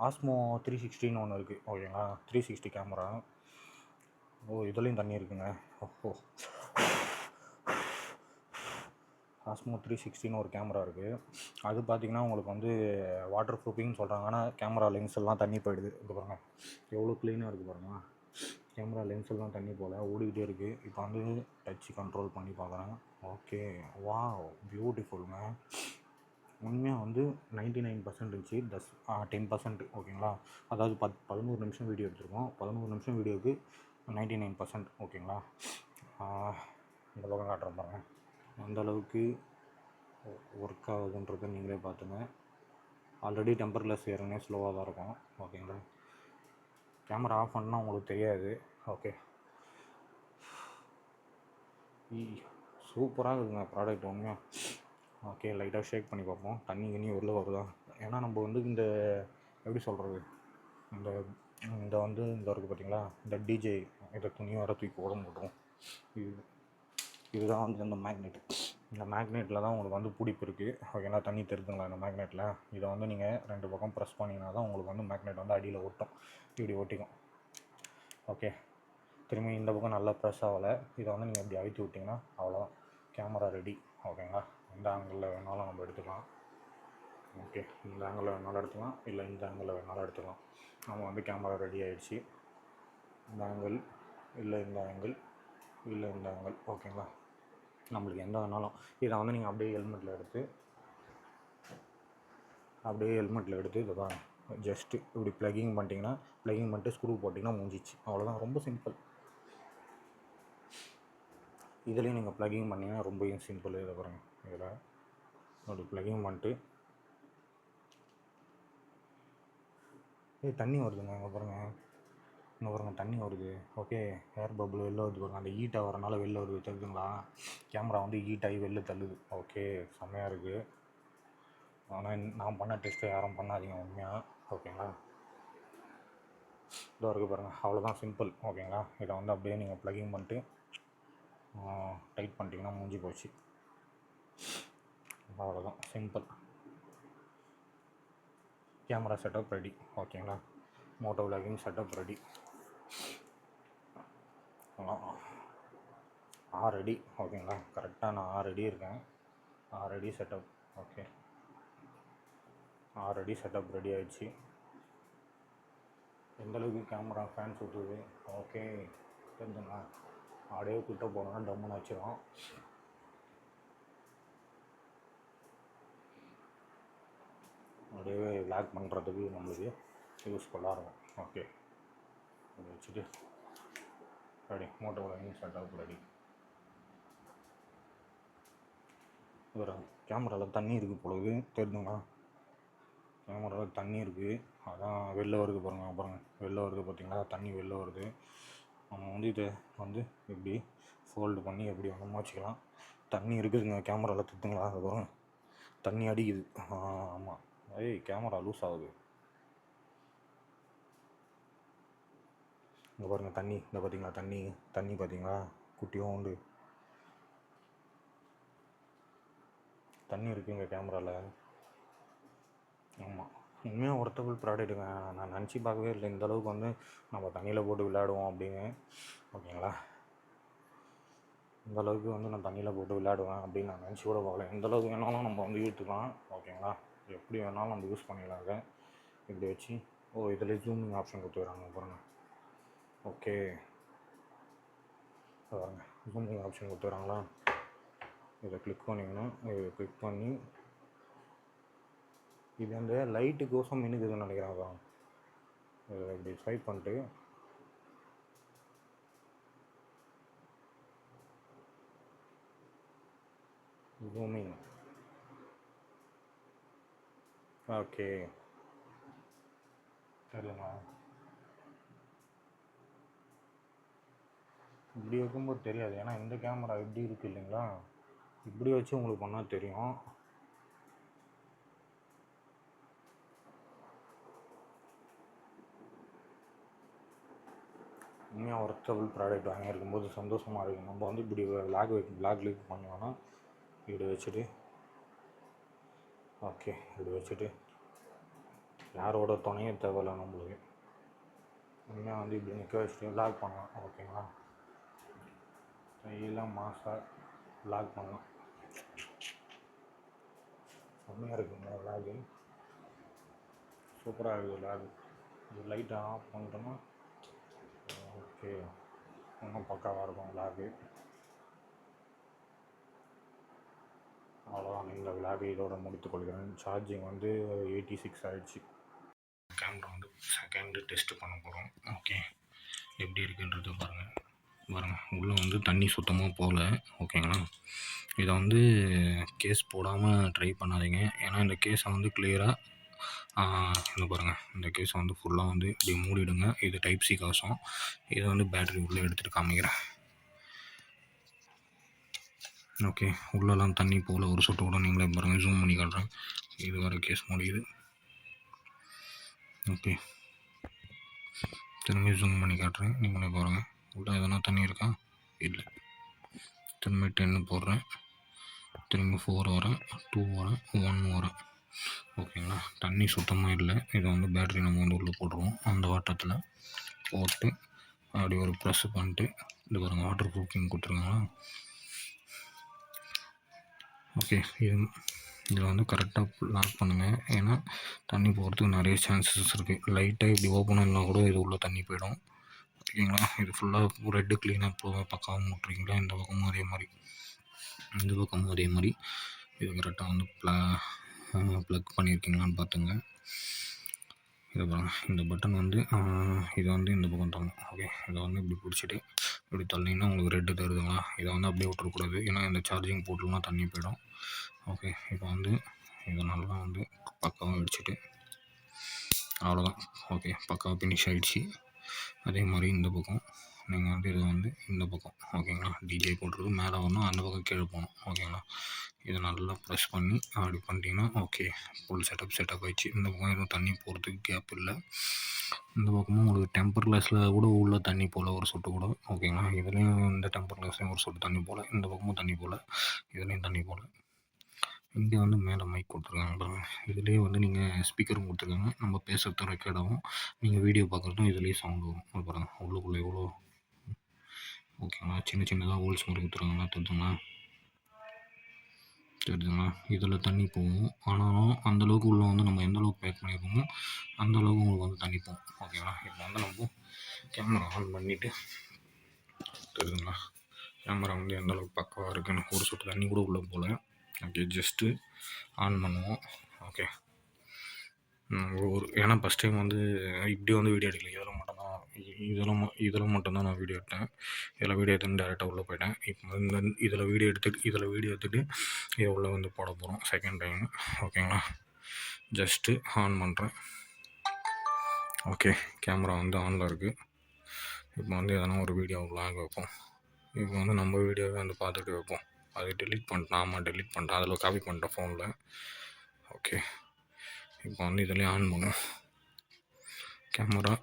ஆஸ்மோ 360ன்னு ஒன்று இருக்குது. ஓகேங்களா, 360 கேமரா. ஓ இதுலேயும் தண்ணி இருக்குங்க. ஓ ஆஸ்மோ 360ன்னு ஒரு கேமரா இருக்குது. அது பார்த்திங்கன்னா உங்களுக்கு வந்து வாட்டர் ப்ரூஃபிங்னு சொல்கிறாங்க. ஆனால் கேமரா லென்ஸ் எல்லாம் தண்ணி போயிடுது. இது பாருங்கள் எவ்வளோ க்ளீனாக இருக்குது பாருங்கள். கேமரா லென்ஸ் எல்லாம் தண்ணி போல் ஓடிக்கிட்டே இருக்குது. இப்போ வந்து டச்சு கண்ட்ரோல் பண்ணி பார்க்குறேன். ஓகே, வா பியூட்டிஃபுல்ங்க. உண்மையாக வந்து 99% இருந்துச்சு, 10%. ஓகேங்களா, அதாவது 11 நிமிஷம் வீடியோ எடுத்துருக்கோம். 11 நிமிஷம் வீடியோவுக்கு 99%. ஓகேங்களா, இந்த பக்கம் காட்டுறேன் பாருங்கள் அந்தளவுக்கு ஒர்க் ஆகுதுன்றதை நீங்களே பார்த்துங்க. ஆல்ரெடி டெம்பர் கிளாஸ் ஏற்கனவே ஸ்லோவாக தான் இருக்கும். ஓகேங்களா, கேமரா ஆஃப் பண்ணால் உங்களுக்கு தெரியாது. ஓகே, சூப்பராக இருக்குதுங்க ப்ராடக்ட் உண்மையாக. ஓகே, லைட்டாக ஷேக் பண்ணி பார்ப்போம் தண்ணி கிண்ணி வெளில வருதா. ஏன்னா நம்ம வந்து இந்த எப்படி சொல்கிறது, இந்த இந்த வந்து இந்த இருக்குது பார்த்திங்களா, இந்த டிஜே இதை துணியை வர தூக்கி உடம்பு போட்டுரும். இதுதான் வந்து இந்த மேக்னெட். இந்த மேக்னெட்டில் தான் உங்களுக்கு வந்து பிடிப்பு இருக்குது. ஓகேங்களா, தண்ணி தெரிஞ்சுங்களா இந்த மேக்னெட்டில். இதை வந்து நீங்கள் 2 பக்கம் ப்ரெஸ் பண்ணிங்கன்னா தான் உங்களுக்கு வந்து மேக்னெட் வந்து அடியில் ஒட்டும், இப்படி ஒட்டிக்கும். ஓகே, திரும்பி இந்த பக்கம் நல்லா ப்ரெஸ் ஆகலை. இதை வந்து நீங்கள் இப்படி அழுத்தி விட்டிங்கன்னா அவ்வளோதான், கேமரா ரெடி. ஓகேங்களா, எந்த ஆங்கிளில் வேணாலும் நம்ம எடுத்துக்கலாம். ஓகே, இந்த ஆங்கிளில் வேணாலும் எடுத்துக்கலாம், இல்லை இந்த ஆங்கிளில் வேணாலும் எடுத்துக்கலாம். நம்ம வந்து கேமரா ரெடி ஆகிடுச்சு. இந்த ஆங்கிள் இல்லை, இந்த ஆங்கிள் இல்லை, இந்த ஆங்கிள். ஓகேங்களா, நம்மளுக்கு எந்த வேணாலும். இதை வந்து நீங்கள் அப்படியே ஹெல்மெட்டில் எடுத்து இதை தான் ஜஸ்ட்டு இப்படி ப்ளகிங் பண்ணிட்டு ஸ்க்ரூ போட்டிங்கன்னா முடிஞ்சிச்சு. அவ்வளோதான், ரொம்ப சிம்பிள். இதுலேயும் நீங்கள் ப்ளகிங் பண்ணிங்கன்னா ரொம்ப சிம்பிள். இதை பாருங்கள், இதில் அப்படி ப்ளகிங் பண்ணிட்டு தண்ணி வருதுங்க. அங்கே பாருங்கள், இங்கே பாருங்கள் தண்ணி வருது. ஓகே, ஏர் பபுள் வெளில வருது பாருங்கள், அந்த ஹீட்டாக வரனால வெளில வருது. தெரியுதுங்களா, கேமரா வந்து ஹீட் ஆகி வெளில தள்ளுது. ஓகே, செம்மையாக இருக்குது. ஆனால் நான் பண்ண டெஸ்ட்டு யாரும் பண்ணாதீங்க உண்மையாக. ஓகேங்களா, இதோ இருக்குது பாருங்கள், அவ்வளோதான், சிம்பிள். ஓகேங்களா, இதை வந்து அப்படியே நீங்கள் ப்ளகிங் பண்ணிட்டு டைட் பண்ணிட்டீங்கன்னா முடிஞ்சு போச்சு. அவ்வளோதான், சிம்பிள். Camera setup ready. ஓகேங்களா, moto vlogging setup ready. Already ஓகேங்களா, கரெக்டாக நான் ஆல்ரெடி இருக்கேன். Already setup. Okay, already setup ready ஆகிடுச்சு. எந்தளவுக்கு கேமரா ஃபேன் சுற்றுது. ஓகே, தெரிஞ்சுங்களா, அப்படியே கிட்ட போனோன்னா டம்முன்னு வச்சிடும். அப்படியே விளாக் பண்ணுறதுக்கு நம்மளுக்கு யூஸ்ஃபுல்லாக இருக்கும். ஓகே, அதை வச்சுட்டு ready, moto vlogging setup ready. ஒரு கேமராவில் தண்ணி இருக்குது பொழுது, தெரிஞ்சுங்களா, கேமராவில் தண்ணி இருக்குது. அதான் வெளில வருது பாருங்கள், வெளில வருது பார்த்திங்களா, தண்ணி வெளில வருது. நம்ம வந்து இதை வந்து இப்படி ஃபோல்டு பண்ணி எப்படி வேணுமோ வச்சுக்கலாம். தண்ணி இருக்குதுங்க கேமராவில், தெரிஞ்சுங்களா, அதுக்கப்புறம் தண்ணி அடிக்குது. ஆமாம், கேமரா லூஸ் ஆகுது. இங்கே பாருங்கள் தண்ணி, இந்த பார்த்திங்களா தண்ணி பார்த்திங்களா, குட்டியும் உண்டு தண்ணி இருக்குங்க கேமராவில். ஆமாம், உண்மையாக ஒர்த்தபுள் ப்ராடக்ட்டுங்க. நான் நினச்சி பார்க்கவே இல்லை இந்தளவுக்கு வந்து நம்ம தண்ணியில் போட்டு விளையாடுவோம் அப்படின்னு. ஓகேங்களா, இந்தளவுக்கு வந்து நான் தண்ணியில் போட்டு விளையாடுவேன் அப்படின்னு நான் நினச்சி கூட போகல. எந்தளவுக்கு வேணாலும் நம்ம வந்து இழுத்துக்கலாம். ஓகேங்களா, எப்படி வேணாலும் நம்ம யூஸ் பண்ணிக்கலாம். அதை இப்படி வச்சு இதில் ஜூமிங் ஆப்ஷன் கொடுத்துக்கிறாங்க பாருங்கள். ஓகே பாருங்க, ஜூமிங் ஆப்ஷன் கொடுத்துக்கிறாங்களா, இதை கிளிக் பண்ணிங்கன்னா இதை கிளிக் பண்ணி இது அந்த லைட்டுக்கோசம் மின்னுக்குதுன்னு நினைக்கிறாங்க. இதை இப்படி ஸ்வைப் பண்ணிட்டு ஜூமிங். ஓகே தெரியலண்ணா, இப்படி வைக்கும்போது தெரியாது. ஏன்னா இந்த கேமரா இப்படி இருக்குது இல்லைங்களா, இப்படி வச்சு உங்களுக்கு பண்ணால் தெரியும். உண்மையாக ஒர்த்தபிள் ப்ராடக்ட் வாங்கியிருக்கும்போது சந்தோஷமாக இருக்கும். நம்ம வந்து இப்படி வ்ளாக் லீக் பண்ணுவோன்னா இப்படி வச்சுட்டு ஓகே இப்படி வச்சுட்டு யாரோட துணையும் தேவையில்லை நம்மளுக்கு. உண்மையாக வந்து இப்படி நிற்க வச்சுட்டு வ்ளாக் பண்ணலாம். ஓகேங்களா, கையெல்லாம் மாசாக வ்ளாக் பண்ணலாம். செம்மையாக இருக்குங்க வ்ளாகு, சூப்பராக இருக்குது வ்ளாகு. இது லைட்டை ஆஃப் பண்ணிட்டோம்னா ஓகே இன்னும் பக்காவாக இருக்கும் வ்ளாகு. அவ்வளோதான், இந்த வ்ளாகை இதோட முடித்துக்கொள்கிறேன். சார்ஜிங் வந்து 86 ஆகிடுச்சு. கேமரா வந்து செகண்டு டெஸ்ட்டு பண்ண போகிறோம். ஓகே எப்படி இருக்குன்றது பாருங்கள். உள்ளே வந்து தண்ணி சுத்தமாக போகல. ஓகேங்களா, இதை வந்து கேஸ் போடாமல் ட்ரை பண்ணாதீங்க. ஏன்னா இந்த கேஸை வந்து கிளியராக இந்த பாருங்கள், இந்த கேஸை வந்து ஃபுல்லாக வந்து இப்படி மூடிடுங்க. இது டைப் சி காசும். இதை வந்து பேட்டரி உள்ளே எடுத்துகிட்டு காமிக்கிறேன். ஓகே, உள்ளெல்லாம் தண்ணி போகல ஒரு சொட்டு கூட. நீங்களே பாருங்கள், ஜூம் பண்ணி காட்டுறேன். இது வர கேஸ் முடியுது. ஓகே திரும்பி ஜூம் பண்ணி காட்டுறேன், நீங்களே பாருங்கள். உள்ளே எதனா தண்ணி இருக்கா? இல்லை. திரும்பி 10 போடுறேன், திரும்பி 4 வரேன், 2 வரேன், 1 வரேன். ஓகேங்களா, தண்ணி சுத்தமாக இல்லை. இதை வந்து பேட்டரி நம்ம வந்து உள்ளே போட்டுருவோம். அந்த வாட்டத்தில் போட்டு அப்படி ஒரு ப்ரெஸ் பண்ணிட்டு இது பாருங்கள், வாட்டர் ப்ரூஃபிங் கொடுத்துருக்காங்களா. ஓகே, இதில் வந்து கரெக்டாக லாக் பண்ணுங்கள். ஏன்னா தண்ணி போகிறதுக்கு நிறைய சான்சஸ் இருக்குது. லைட்டாக இப்படி ஓப்பன் ஆனால் கூட இது உள்ளே தண்ணி போயிடும். ஓகேங்களா, இது ஃபுல்லாக ரெட்டு க்ளீனாக பக்காவும் விட்றீங்களா. இந்த பக்கமும் அதே மாதிரி, இந்த பக்கமும் அதே மாதிரி. இது கரெக்டாக வந்து ப்ளக் பண்ணியிருக்கீங்களான்னு பார்த்துங்க. இதை பாருங்கள், இந்த பட்டன் வந்து இதை வந்து இந்த பக்கம் தரணும். ஓகே, இதை வந்து இப்படி பிடிச்சிட்டு இப்படி தள்ளிங்கன்னா உங்களுக்கு ரெட்டு தருதுங்களா. இதை வந்து அப்படியே விட்டுறக்கூடாது. ஏன்னா இந்த சார்ஜிங் போட்டுலாம் தண்ணி போயிடும். ஓகே, இப்போ வந்து இதை நல்லா வந்து பக்காவாக அடிச்சுட்டு அவ்வளோதான். ஓகே, பக்காவாக ஃபினிஷ் ஆகிடுச்சு. அதே மாதிரி இந்த பக்கம் நீங்கள் வந்து இதை வந்து இந்த பக்கம் ஓகேங்களா, டிஜே போட்டுருக்கு மேலே வரணும், அந்த பக்கம் கீழே போகணும். ஓகேங்களா, இதை நல்லா ப்ரெஸ் பண்ணி அப்படி பண்ணிட்டீங்கன்னா ஓகே ஃபுல் செட்டப் ஆகிடுச்சு. இந்த பக்கம் எதுவும் தண்ணி போகிறதுக்கு கேப் இல்லை. இந்த பக்கமும் உங்களுக்கு டெம்பர் கிளாஸில் கூட உள்ள தண்ணி போல் ஒரு சொட்டு கூட. ஓகேங்களா, இதுலேயும் இந்த டெம்பர் கிளாஸ்லேயும் ஒரு சொட்டு தண்ணி போல், இந்த பக்கமும் தண்ணி போல், இதுலேயும் தண்ணி போல். இங்கே வந்து மேலே மைக் கொடுத்துருக்காங்க பாருங்கள். இதுலேயே வந்து நீங்கள் ஸ்பீக்கரும் கொடுத்துருக்காங்க. நம்ம பேசுகிறதும் ரெக்கார்ட் ஆகும், நீங்கள் வீடியோ பார்க்குறதும் இதுலேயே சவுண்ட் வரும். பாருங்கள் உள்ளுக்குள்ளே எவ்வளோ ஓகேங்களா, சின்னதாக ஹோல்ஸ் மாதிரி கொடுத்துருக்காங்களா, தெரிஞ்சுங்களா. இதில் தண்ணி போகும். ஆனாலும் அந்தளவுக்கு உள்ளே வந்து நம்ம எந்தளவுக்கு பேக் பண்ணியிருக்கோமோ அந்தளவுக்கு உங்களுக்கு வந்து தண்ணி போகும். ஓகேங்களா, இப்போ வந்து நம்ம கேமரா ஆன் பண்ணிவிட்டு தெரியுதுங்களா, கேமரா வந்து எந்தளவுக்கு பக்கவாக இருக்குன்னு. ஒரு சொட்டு தண்ணி கூட உள்ளே போகல. ஓகே, ஜஸ்ட்டு ஆன் பண்ணுவோம். ஓகே, ஏன்னா ஃபஸ்ட் டைம் வந்து இப்படி வந்து வீடியோ எடுக்கல. இதில் மட்டும்தான் நான் வீடியோ எடுத்தேன். இதில் வீடியோ எடுத்துன்னு டேரெக்டாக உள்ளே போயிட்டேன். இப்போ இந்த இதில் வீடியோ எடுத்துகிட்டு இதை உள்ளே வந்து போட போகிறோம் செகண்ட் டைம். ஓகேங்களா, ஜஸ்ட்டு ஆன் பண்ணுறேன். ஓகே, கேமரா வந்து ஆனில் இருக்குது. இப்போ வந்து எதனா ஒரு வீடியோ விளாக் வைப்போம். இப்போ வந்து நம்ம வீடியோவை வந்து பார்த்துட்டு வைப்போம். அதை டெலீட் பண்ணிட்டேன். அதில் காப்பி பண்ணிட்டேன் ஃபோனில். ஓகே, இப்போ வந்து இதிலே ஆன் பண்ணுவோம். கேமரா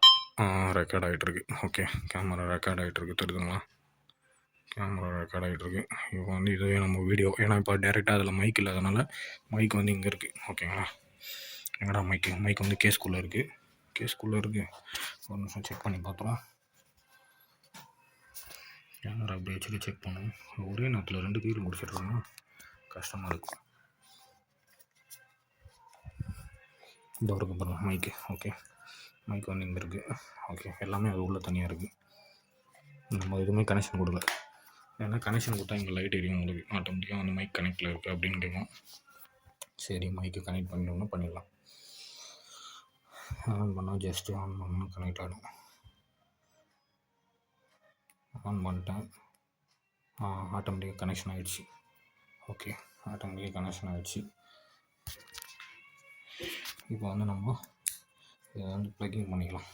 ரெக்கார்ட் ஆகிட்டுருக்கு. ஓகே, கேமரா ரெக்கார்ட் ஆகிட்டுருக்கு, தெரியுதுங்களா. கேமரா ரெக்கார்ட் ஆகிட்டுருக்கு. இப்போ வந்து இதுவே நம்ம வீடியோ, ஏன்னா இப்போ டேரெக்டாக அதில் மைக் இல்லாதனால மைக் வந்து இங்கே இருக்குது. ஓகேங்களா, எங்கடா மைக் வந்து கேஸ்குள்ளே இருக்குது. ஒரு நிமிஷம் செக் பண்ணி பார்த்தோம். கேமரா அப்படி வச்சுட்டு செக் பண்ணுவோம். ஒரே நேரத்தில் 2 கீழ் முடிச்சிட்ருக்கோம், கஷ்டமாக இருக்கும். இந்த ஒரு பாருங்கள் மைக்கு. ஓகே, மைக் வந்து இங்கே இருக்குது. ஓகே, எல்லாமே அது உள்ளே தனியாக இருக்குது. நம்ம எதுவுமே கனெக்ஷன் கொடுக்கல. ஏன்னா கனெக்ஷன் கொடுத்தா இங்கே லைட் எரியும் உங்களுக்கு ஆட்டோமேட்டிக்காக அந்த மைக் கனெக்டில் இருக்குது அப்படின்னு கேட்கும். சரி, மைக்கு கனெக்ட் பண்ணணும்னா பண்ணிடலாம். ஆன் பண்ணால் ஜஸ்ட்டு ஆன் பண்ணால் கனெக்ட் ஆகிடும். ஆன் பண்ணிட்டேன். ஆட்டோமேட்டிக்காக கனெக்ஷன் ஆகிடுச்சு. ஓகே, ஆட்டோமேட்டிக்காக கனெக்ஷன் ஆகிடுச்சு. இப்போ வந்து நம்ம இதை வந்து ப்ளக்கிங் பண்ணிக்கலாம்.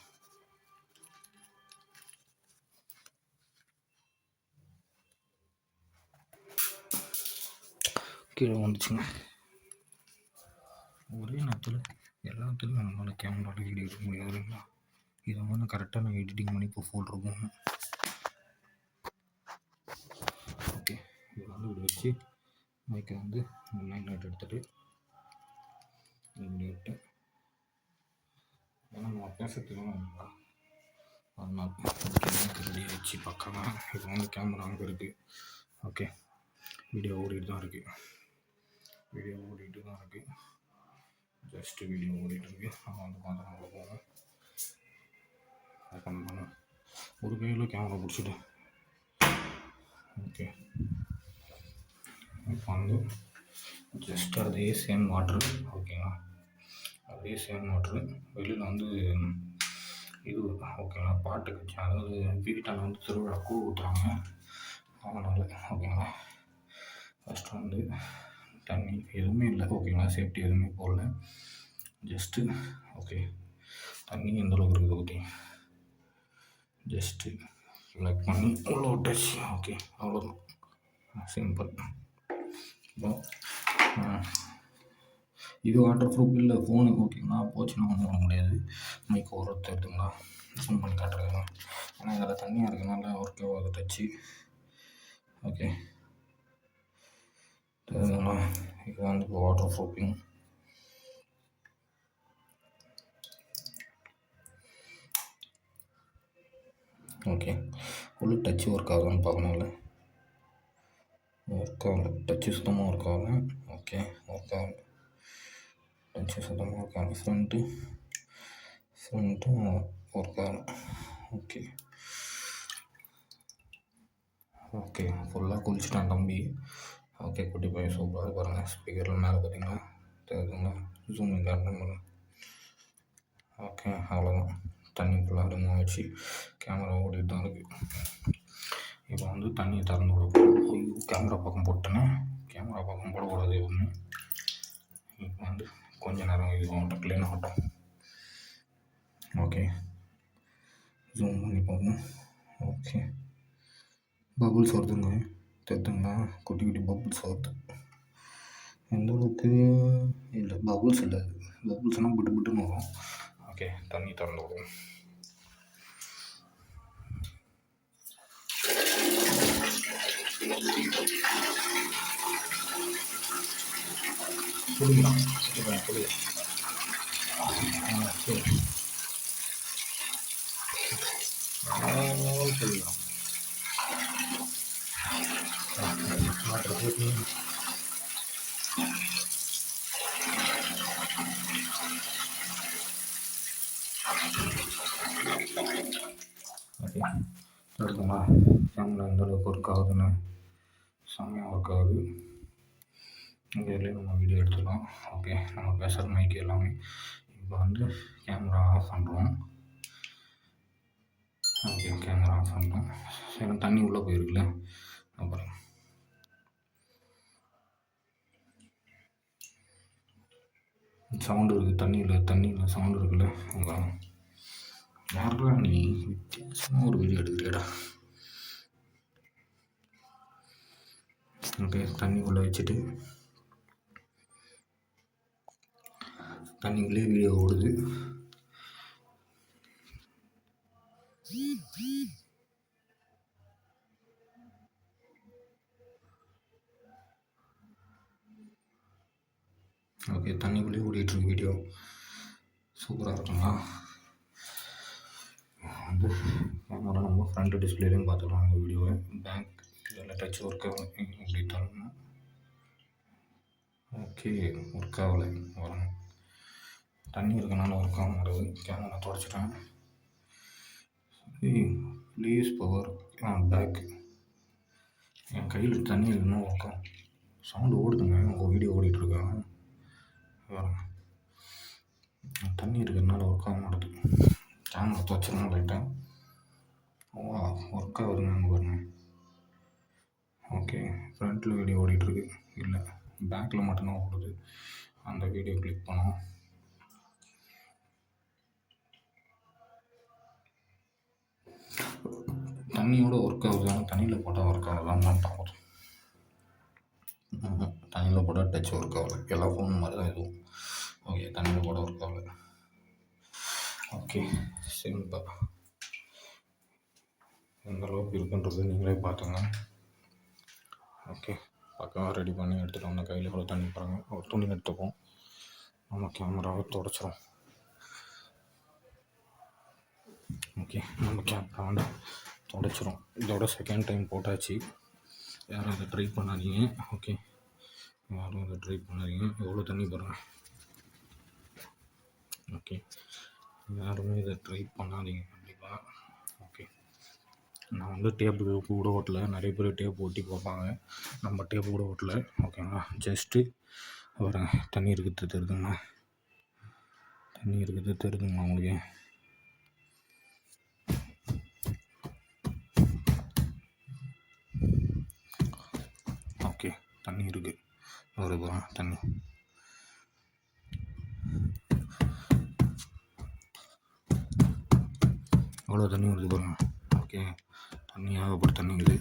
கீழே வந்துச்சுங்க. ஒரே நேரத்தில் எல்லாத்துலேயும் நம்மளால் கேமராவில் வீடியோ எடுக்க முடியாது இல்லைங்களா? இதை வந்து கரெக்டாக நான் எடிட்டிங் பண்ணி இப்போ ஃபோல்டர் போகணும். ஓகே, இதை வந்து இப்படி வச்சு மைக்கை வந்து மேக்னெட் எடுத்துகிட்டு இப்படி விட்டு, ஏன்னா நம்ம பேசுறதுக்கு அதனால் மைக்கு ரெடி ஆகிடுச்சு பக்கமாக. இப்போ வந்து கேமரா அங்கே இருக்குது. ஓகே, வீடியோ ஓடிட்டு தான் இருக்குது. ஜஸ்ட்டு வீடியோ ஓடிட்டுருக்கு. நம்ம வந்து பார்த்தா நம்ம போவோம். ஓப்பன் பண்ண ஒரு கையில் கேமரா பிடிச்சிட்டு. ஓகே, இப்போ வந்து ஜஸ்ட் அதே சேம் வாட்ரு. ஓகேங்களா, அதே சேம் வாட்ரு வெளியில் வந்து இது ஓகேங்களா, பாட்டுக்கு அதாவது வீட்டால் வந்து திருவிழா கூழ் ஊற்றுறாங்க அதனால். ஓகேங்களா, ஃபஸ்ட்டு வந்து தண்ணி எதுவுமே இல்லை. ஓகேங்களா, சேஃப்டி எதுவுமே போடல. ஜஸ்ட்டு ஓகே, தண்ணி எந்தளவுக்கு இருக்குது ஓகே, ஜஸ்ட்டு லைக் பண்ணி உள்ள விட்டாச்சு. ஓகே, அவ்வளோதான், சிம்பிள். இப்போ இது வாட்டர் ப்ரூஃப் இல்லை ஃபோனு. ஓகேங்களா, போச்சுன்னா ஒன்றும் பண்ண முடியாது. மைக் ஓரத்தை எடுத்துங்களா ஜூம் பண்ணி காட்டுறதுங்க. ஏன்னா இதில் தண்ணியாக இருக்கனால ஒர்க்கே ஆகுது டச்சு. ஓகே, தெரியுதுங்களா? இது வந்து இப்போ வாட்டர் ப்ரூஃபிங். ஓகே, உள்ள டச்சு ஒர்க் ஆகுதுன்னு பார்க்கணும்ல. ஒர்க் ஆகல, டச்சு சுத்தமாக ஒர்க் ஆகல. ஓகே, ஒர்க் ஆகல, டச்சு சுத்தமாக ஒர்க் ஆகல. ஃப்ரண்ட்டும் ஒர்க் ஆகல. ஓகே ஓகே, ஃபுல்லாக குளிச்சுட்டான் தம்பி. ஓகே, குட்டி பையன் சூப்பராக பாருங்கள். ஸ்பீக்கரில் மேலே பார்த்தீங்கன்னா தெரியுதுங்களா? ஜூம் காட்டணும் பண்ணுங்க. ஓகே, அவ்வளோதான். தண்ணி ஃபுல்லாக ரிமூவ் ஆகிடுச்சு. கேமரா ஓடிட்டு தான் இருக்குது. இப்போ வந்து தண்ணியை திறந்து விட போகிறோம். ஐயோ, கேமரா பக்கம் போட்டேன்னா கேமரா பக்கம் போடக்கூடாது எப்பவுமே. இப்போ வந்து கொஞ்சம் நேரம் இது ஆகட்டும், க்ளீன் ஆகட்டும். ஓகே, ஜூம் பண்ணி பார்ப்போம். ஓகே, பபுள்ஸ் வருதுங்க, தெரியுதுங்களா? குட்டி குட்டி பபுள்ஸ் வருது. எந்த அளவுக்கு இல்லை, பபுள்ஸ் இல்லை, பபுள்ஸ்னால் விட்டு விட்டுன்னு வரும். ஓகே, தண்ணி திறந்து விடுவோம். குடிக்கலாம் குடிக்கலாம். சரி, சொல்லிக்கலாம். வாட்டர் போட்டு ஓகே, எடுத்துங்களா? கேமரா எந்த அளவுக்கு ஒர்க் ஆகுதுன்னு செம்மையாக ஒர்க் ஆகுது. இங்கே நம்ம வீடியோ எடுத்துக்கலாம். ஓகே, நம்ம பேசுகிற மைக்கு எல்லாமே. இப்போ வந்து கேமரா ஆஃப் பண்ணுறோம். ஓகே, கேமரா ஆஃப் பண்ணுறோம். சரி, தண்ணி உள்ளே போயிருக்குல்ல, அப்புறம் சவுண்டு இருக்குது. தண்ணியில் சவுண்டு இருக்குல்ல. அங்கே யாரா நீ வித்தியாசமாக ஒரு வீடியோ எடுக்கிறியடா. ஓகே, தண்ணி உள்ளே வச்சுட்டு தண்ணிக்குள்ளே வீடியோ ஓடுது. ஓகே, தண்ணிக்குள்ளேயே ஓடிட்டுருக்கு வீடியோ. சூப்பராக இருக்குங்களா? வந்து கேமரா நம்ம ஃப்ரண்ட் டிஸ்பிளேலையும் பார்த்துக்கலாம் நம்ம வீடியோவை. பேக் இதெல்லாம் டச் ஒர்க் இப்படி தரணும். ஓகே, ஒர்க் ஆகலை வரணும். தண்ணி இருக்கனால ஒர்க் ஆக மாட்டேது. கேமரா தொடச்சிட்டேன். Please power pack. என் கையில் தண்ணி இருக்கணும் ஒர்க் ஆகும். சவுண்டு ஓடுதுங்க, உங்கள் வீடியோ ஓடிட்டுருக்காங்க. தண்ணி இருக்கிறதுனால ஒர்க் ஆக மாட்டேது. கேமரா துவச்சிடணும் லைட்டாக. ஒர்க் ஆகுதுங்க பாருங்க. ஓகே, ஃப்ரண்ட்டில் வீடியோ ஓடிட்டுருக்கு. இல்லை, பேக்கில் மட்டும்தான் ஓடுது. அந்த வீடியோ கிளிக் பண்ணோம். தண்ணியோட ஒர்க் ஆகுது. ஆனால் தண்ணியில் போட்டால் ஒர்க் ஆகுதான் தான் பார்க்குது. தண்ணியில் போட்டால் டச் ஒர்க் ஆகலை. எல்லா ஃபோன் மாதிரி தான் இதுவும். ஓகே, தண்ணியில் போட ஒர்க் ஆகலை. Okay, simple. எந்த அளவுக்கு இருக்குன்றது நீங்களே பார்த்துங்க. ஓகே, பக்கம் ரெடி பண்ணி எடுத்துகிட்டு வந்த கையில் கூட தண்ணி போகிறாங்க. ஒரு துணி எடுத்துப்போம், நம்ம கேமராவை தொடச்சிடும். ஓகே, நம்ம கேமரா வந்து தொடச்சிடும். இதோட செகண்ட் டைம் போட்டாச்சு. யாரும் அதை ட்ரை பண்ணாதீங்க. ஓகே, யாரும் அதை ட்ரை பண்ணாதீங்க. எவ்வளோ தண்ணி போடுறேன். ஓகே, யாருமே இதை ட்ரை பண்ணாதீங்க கண்டிப்பாக. ஓகே, நான் வந்து டேப்பு கூட ஓட்டல. நிறைய பேர் டேப் ஓட்டி பார்ப்பாங்க. நம்ம டேப்பு கூட ஓட்டல. ஓகேங்களா, ஜஸ்ட்டு வரேன். தண்ணி இருக்குது தெரியுதுங்களா? தண்ணி இருக்குது தெரியுதுங்களா உங்களுக்கு? ஓகே, தண்ணி இருக்குது. வருது தண்ணி. அவ்வளோ தண்ணி வருது பாருங்க. ஓகே, தண்ணி ஆகப்பட்ட தண்ணி இது.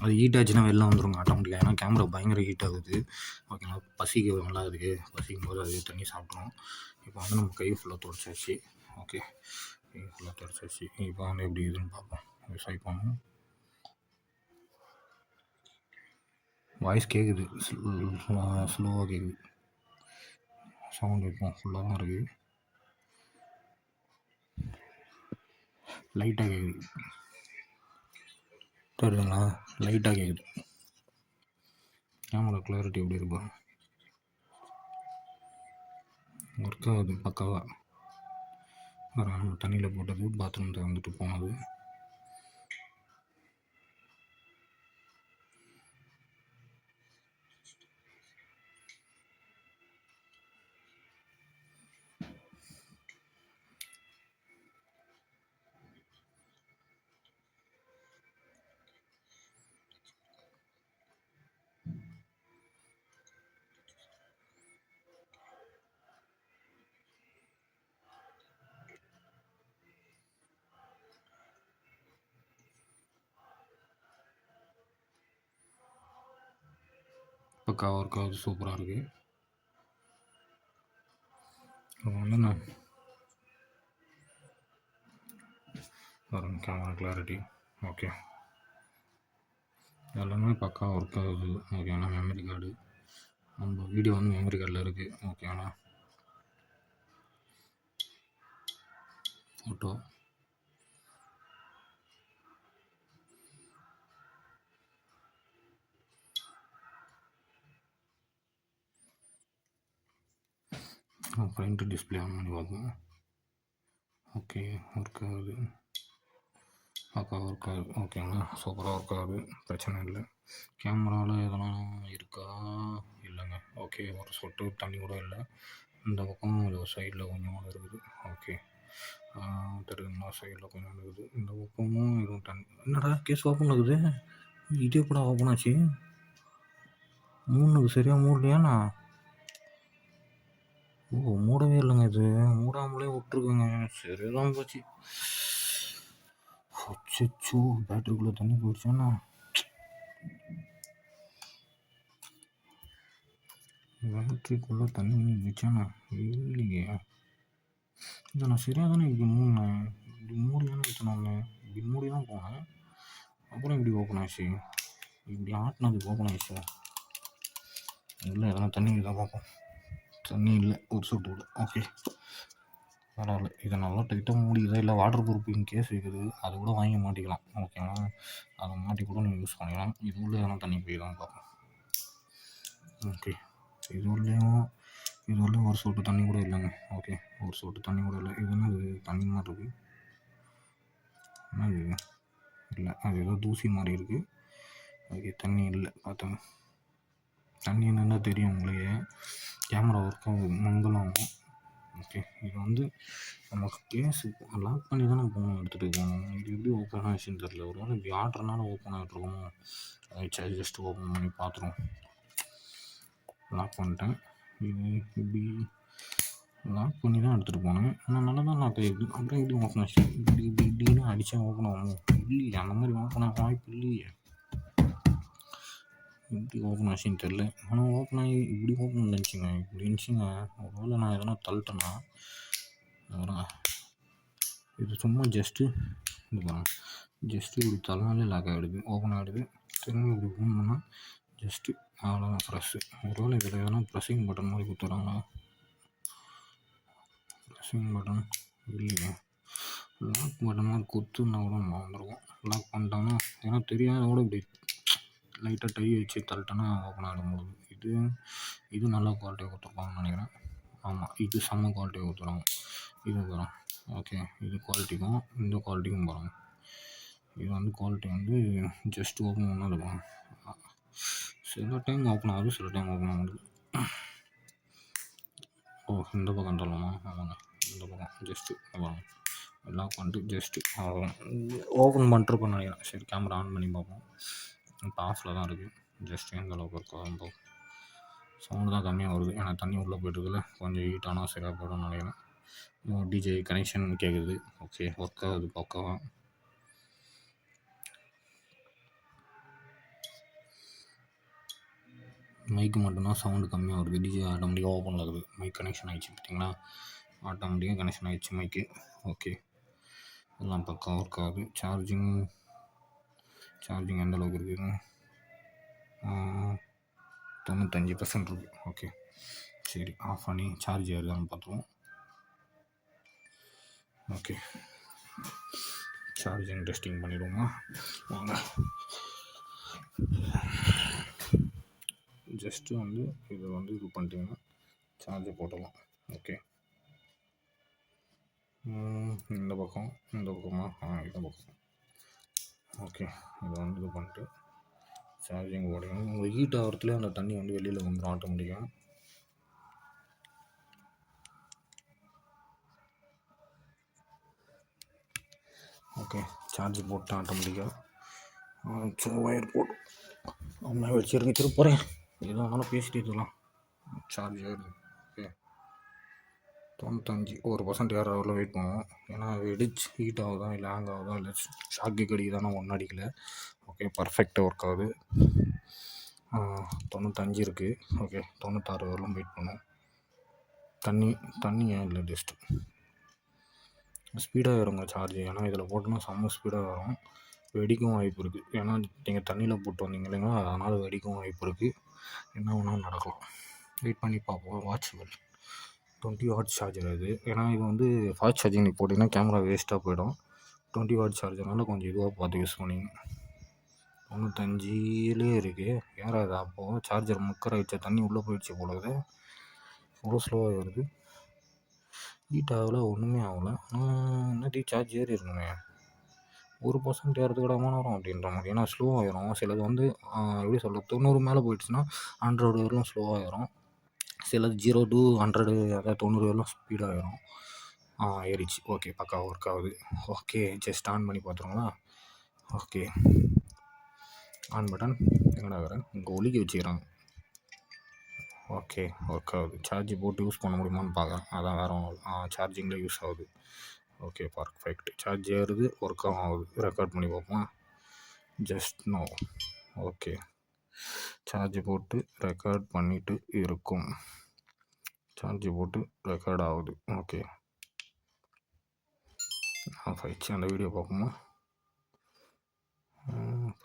அது ஹீட் ஆச்சுன்னா வெளில வந்துடுங்க ஆட்டோமேட்டிக்காக. ஏன்னா கேமரா பயங்கர ஹீட் ஆகுது. ஓகேங்களா, பசிக்கு நல்லா இருக்குது. பசிக்கும் போது அது தண்ணி சாப்பிட்றோம். இப்போ வந்து நம்ம கை ஃபுல்லாக தொடச்சாச்சு. ஓகே, கை ஃபுல்லாக தொடச்சாச்சு. இப்போ வந்து எப்படி இதுன்னு பார்ப்போம். ட்ரை பண்ணுவோம். வாய்ஸ் கேட்குது, ஸ்லோவாக கேட்குது. சவுண்ட் இப்போ ஃபுல்லாக தான் இருக்குது. லைட்டாக கேட்குது தெரியுதுங்களா? லைட்டாக கேட்குது. கேமரா கிளாரிட்டி எப்படி இருப்பா? ஒர்க் ஆகுது பக்காவாக. நம்ம தண்ணியில் போட்டது பாத்ரூம் திறந்துட்டு போனது. பக்கா ஒர்க் ஆகுது, சூப்பராக இருக்குது. வந்து நான் வரும் கேமரா கிளாரிட்டி. ஓகே, எல்லாமே பக்கா ஒர்க் ஆகுது. ஓகேண்ணா, மெமரி கார்டு நம்ம வீடியோ வந்து மெமரி கார்டில் இருக்குது. ஓகேண்ணா, ஃபோட்டோ ஃப்ரண்ட் டிஸ்பிளே ஆன் பண்ணி பார்ப்போம். ஓகே, ஒர்க் ஆகுது. பக்கா ஒர்க் ஆகுது. ஓகேங்களா, சூப்பராக ஒர்க் ஆகுது. பிரச்சனை இல்லை. கேமராவில் எதனா இருக்கா? இல்லைங்க. ஓகே, ஒரு சொட்டு தண்ணி கூட இல்லை. இந்த பக்கம் ஒரு சைடில் கொஞ்சம் இருக்குது. ஓகே, தெரியுதுங்களா? சைடில் கொஞ்சம் இருக்குது. இந்த பக்கமும் எதுவும் தண்ணி. என்னடா கேஸ் ஓப்பன் ஆகுது? இதே கூட ஓப்பன் ஆச்சு. மூணுக்கு சரியாக மூடலையாண்ணா? ஓ, மூடவே இல்லைங்க. இது மூடாமலே விட்டுருக்குங்க. சரிதான் போச்சு. அச்சோ, பேட்டரிக்குள்ளே தண்ணி போயிடுச்சாண்ணா? பேட்டரிக்குள்ளே தண்ணி போயிடுச்சாண்ணா? இல்லையே, இதை நான் சரியாக தானே இப்படி மூடினேன். இப்படி மூடி தானே வச்சேன். இப்படி மூடி தான் போனேன். அப்புறம் இப்படி ஓப்பன் ஆச்சு. இப்படி ஆட்டினதுக்கு ஓப்பன் ஆயிடுச்சு. இல்லை, எதனா தண்ணி தான் பார்ப்போம். தண்ணி இல்லை, ஒரு சொட்டு இல்லை. ஓகே, பரவாயில்ல. இதை நல்லா டைட்டாக மூடிக்குதா, இல்லை வாட்டர் ப்ரூஃபிங் கேஸ் இருக்குது, அது கூட வாங்கி மாட்டிக்கலாம். ஓகேங்களா, அதை மாட்டி கூட நீங்கள் யூஸ் பண்ணிக்கலாம். இது உள்ள எதனா தண்ணி போய்தான் பார்ப்போம். ஓகே, இது உள்ளே ஒரு சொட்டு தண்ணி கூட இல்லைங்க. ஓகே, ஒரு சொட்டு தண்ணி கூட இல்லை. இது என்ன, இது தண்ணி மாதிரி இருக்குது. என்ன இது? இல்லை, அது ஏதோ தூசி மாதிரி இருக்குது. ஓகே, தண்ணி இல்லை. பார்த்தோங்க, தண்ணி என்னென்னா தெரியும் உங்களுக்கு. கேமரா ஒர்க்கும் மங்கலாகும். ஓகே, இது வந்து நமக்கு கேஸு லாக் பண்ணி தான் போகணும், எடுத்துகிட்டு போகணும். இது எப்படி ஓப்பன் ஆகிடுச்சின்னு தெரில. ஒரு வேளை இப்படி ஆடுறதுனால ஓப்பன் ஆகிட்ருக்கோமோ. சரி, ஜஸ்ட்டு ஓப்பன் பண்ணி பார்த்துருவோம். லாக் பண்ணிட்டேன். இது இப்படி லாக் பண்ணி தான் எடுத்துகிட்டு போனேன். ஆனால் நல்லா தான் லாக் ஆகிருக்கு. அப்புறம் எப்படி ஓப்பன் ஆச்சு? இப்படின்னு அடித்தா ஓப்பன் ஆகும் இல்லையே? அந்த மாதிரி ஓப்பன் ஆக வாய்ப்பு இல்லையே. எப்படி ஓப்பன் ஆச்சுன்னு தெரில. ஆனால் ஓப்பன் ஆகி இப்படி ஓப்பன் இருந்துச்சுங்க. இப்படி இருந்துச்சுங்க. ஒரு வேளை நான் எதனா தள்ளிட்டேன்னா அதெல்லாம் இது சும்மா ஜஸ்ட்டு இது பண்ணேன். ஜஸ்ட்டு இப்படி தள்ளினாலே லாக் ஆகிடுது, ஓப்பன் ஆகிடுது. திரும்பி இப்படி ஓப்பன் பண்ணால் ஜஸ்ட்டு அவ்வளோதான் ப்ரெஸ்ஸு. ஒரு வேளை இதில் எதனா ப்ரெஸ்ஸிங் பட்டன் மாதிரி கொடுத்துட்றாங்களா? ப்ரெஸ்ஸிங் பட்டன் இல்லையா? லாக் பட்டன் மாதிரி கொடுத்துருந்தா கூட நம்ம வந்துடுவோம். லாக் பண்ணிட்டாங்கன்னா ஏன்னா தெரியாத கூட இப்படி லைட்டாக டை வச்சு தள்ளிட்டோன்னா ஓப்பன் ஆகிடும்போது. இது நல்ல குவாலிட்டியாக கொடுத்துருப்பாங்கன்னு நினைக்கிறேன். ஆமாம், இது செம்ம குவாலிட்டியாக கொடுத்துருவாங்க. இது வரும். ஓகே, இது குவாலிட்டிக்கும் இந்த குவாலிட்டிக்கும் போகிறாங்க. இது வந்து குவாலிட்டி வந்து ஜஸ்ட் ஓப்பன் பண்ணால் இருக்கும். சில டைம் ஓப்பன் ஆகுது, சில டைம் ஓப்பன் ஆகுது. ஓ, இந்த பக்கம் தள்ளணுமா? ஆமாங்க, இந்த பக்கம் ஜஸ்ட்டு ஆமாம், லாக் பண்ணிட்டு ஜஸ்ட்டு ஓப்பன் பண்ணிட்டுருப்போம் நினைக்கிறேன். சரி, கேமரா ஆன் பண்ணி பார்ப்போம். இப்போ ஆஃபில் தான் இருக்குது. ஜஸ்ட் எந்த அளவுக்கு இருக்கும் சவுண்டு தான் கம்மியாக வருது. ஏன்னா தண்ணி உள்ளே போய்ட்டுருக்குல்ல, கொஞ்சம் ஹீட் ஆனால் சரியாக போய்டும் நினைக்கிறேன். டிஜே கனெக்ஷன் கேட்குது. ஓகே, ஒர்க் ஆகுது பக்காவா. மைக்கு மட்டும்தான் சவுண்டு கம்மியாக வருது. டிஜே ஆட்டோமேட்டிக்காக ஓப்பனில் இருக்குது. மைக் கனெக்ஷன் ஆகிடுச்சு பார்த்தீங்களா? ஆட்டோமேட்டிக்காக கனெக்ஷன் ஆகிடுச்சு மைக்கு. ஓகே, எல்லாம் பக்கா ஒர்க் ஆகுது. சார்ஜிங் எந்த அளவுக்கு இருக்குதுங்க? 95% இருக்குது. ஓகே, சரி, ஆஃப் பண்ணி சார்ஜ் ஏறுதான்னு பார்த்துருவோம். ஓகே, சார்ஜிங் டெஸ்டிங் பண்ணிடுவோமா? வாங்க, ஜஸ்ட்டு வந்து இதை வந்து இது பண்ணிட்டீங்கன்னா சார்ஜை போட்டலாம். ஓகே, இந்த பக்கமா? இந்த பக்கம். ஓகே, இதை வந்து இது பண்ணிட்டு சார்ஜிங் போடணும். உங்கள் ஹீட் ஆகிறதுலேயே அந்த தண்ணி வந்து வெளியில் வந்துடும் ஆட்டோமேட்டிக்காக. ஓகே, சார்ஜ் போட்டேன் ஆட்டோமேட்டிக்காக. ஒயர் போட்டு அம்மா வச்சுருங்க, திருப்பறேன். எதுவும் ஆனாலும் பேசிட்டு இருக்கலாம். சார்ஜ் ஏறுது. ஓகே, 95 1% ஏறாவில் வெயிட் பண்ணுவோம். ஏன்னா வெடிச்சு ஹீட் ஆகுதா, இல்லை ஹேங் ஆகுதா, இல்லை ஷாக்கு கடிக்குதானா ஒன்றும் அடிக்கலை. ஓகே, பர்ஃபெக்டாக ஒர்க் ஆகுது. 95 இருக்குது. ஓகே, 96 வரலாம் வெயிட் பண்ணுவோம். தண்ணி ஏன் இல்லை, ஜஸ்ட்டு ஸ்பீடாக வருங்க சார்ஜ். ஏன்னா இதில் போட்டோன்னா செம்ம ஸ்பீடாக வரும். வெடிக்கும் வாய்ப்பு இருக்குது. ஏன்னா நீங்கள் தண்ணியில் போட்டு வந்தீங்க இல்லைங்களா, அதனால் வெடிக்கும் வாய்ப்பு இருக்குது. என்ன வேணாலும் நடக்கலாம். வெயிட் பண்ணி பார்ப்போம். வாட்சபிள் 20 வாட் சார்ஜர் அது. ஏன்னா இது வந்து ஃபாஸ்ட் சார்ஜிங் போட்டிங்கன்னா கேமரா வேஸ்ட்டாக போயிடும். 20 வாட் சார்ஜர்னால கொஞ்சம் இதுவாக பார்த்து யூஸ் பண்ணிங்க. 95 இருக்குது. ஏறாது. அப்போது சார்ஜர் முக்கரை வச்ச தண்ணி உள்ளே போயிடுச்சு போலது. அவ்வளோ ஸ்லோவாக வருது. ஹீட் ஆகலை, ஒன்றுமே ஆகலை. என்னடி சார்ஜ் ஏறி இருக்குங்க. 1% ஏறதுக்கு கூட வரும் அப்படின்ற மாதிரி. ஏன்னா ஸ்லோவாகிடும். சிலது வந்து எப்படி சொல்கிறது, 90 மேலே போயிடுச்சுன்னா 100 வரலும் ஸ்லோவாகிடும். சிலது 0 to 100, அதாவது 90 வரலும் ஸ்பீடாகிடும். ஏறிச்சு. ஓகே, பக்கா ஒர்க் ஆகுது. ஓகே, ஜஸ்ட் ஆன் பண்ணி பார்த்துருங்களா? ஓகே, ஆன் பட்டன் எங்கடா வரேன், இங்கே ஒலிக்க வச்சுக்கிறாங்க. ஓகே, ஒர்க் ஆகுது. சார்ஜ் போட்டு யூஸ் பண்ண முடியுமான்னு பார்க்குறேன். அதான் வேறு சார்ஜிங்கில் யூஸ் ஆகுது. Okay, perfect. சார்ஜ் ஏறுது, ஒர்க்கும் ஆகுது. ரெக்கார்ட் பண்ணி பார்ப்போம். Just no. ஓகே, சார்ஜ் போட்டு ரெக்கார்ட் பண்ணிவிட்டு இருக்கும். சார்ஜ் போட்டு ரெக்கார்ட் ஆகுது. ஓகே, ஆஃப் ஆயிடுச்சு. அந்த வீடியோ பார்ப்போமா?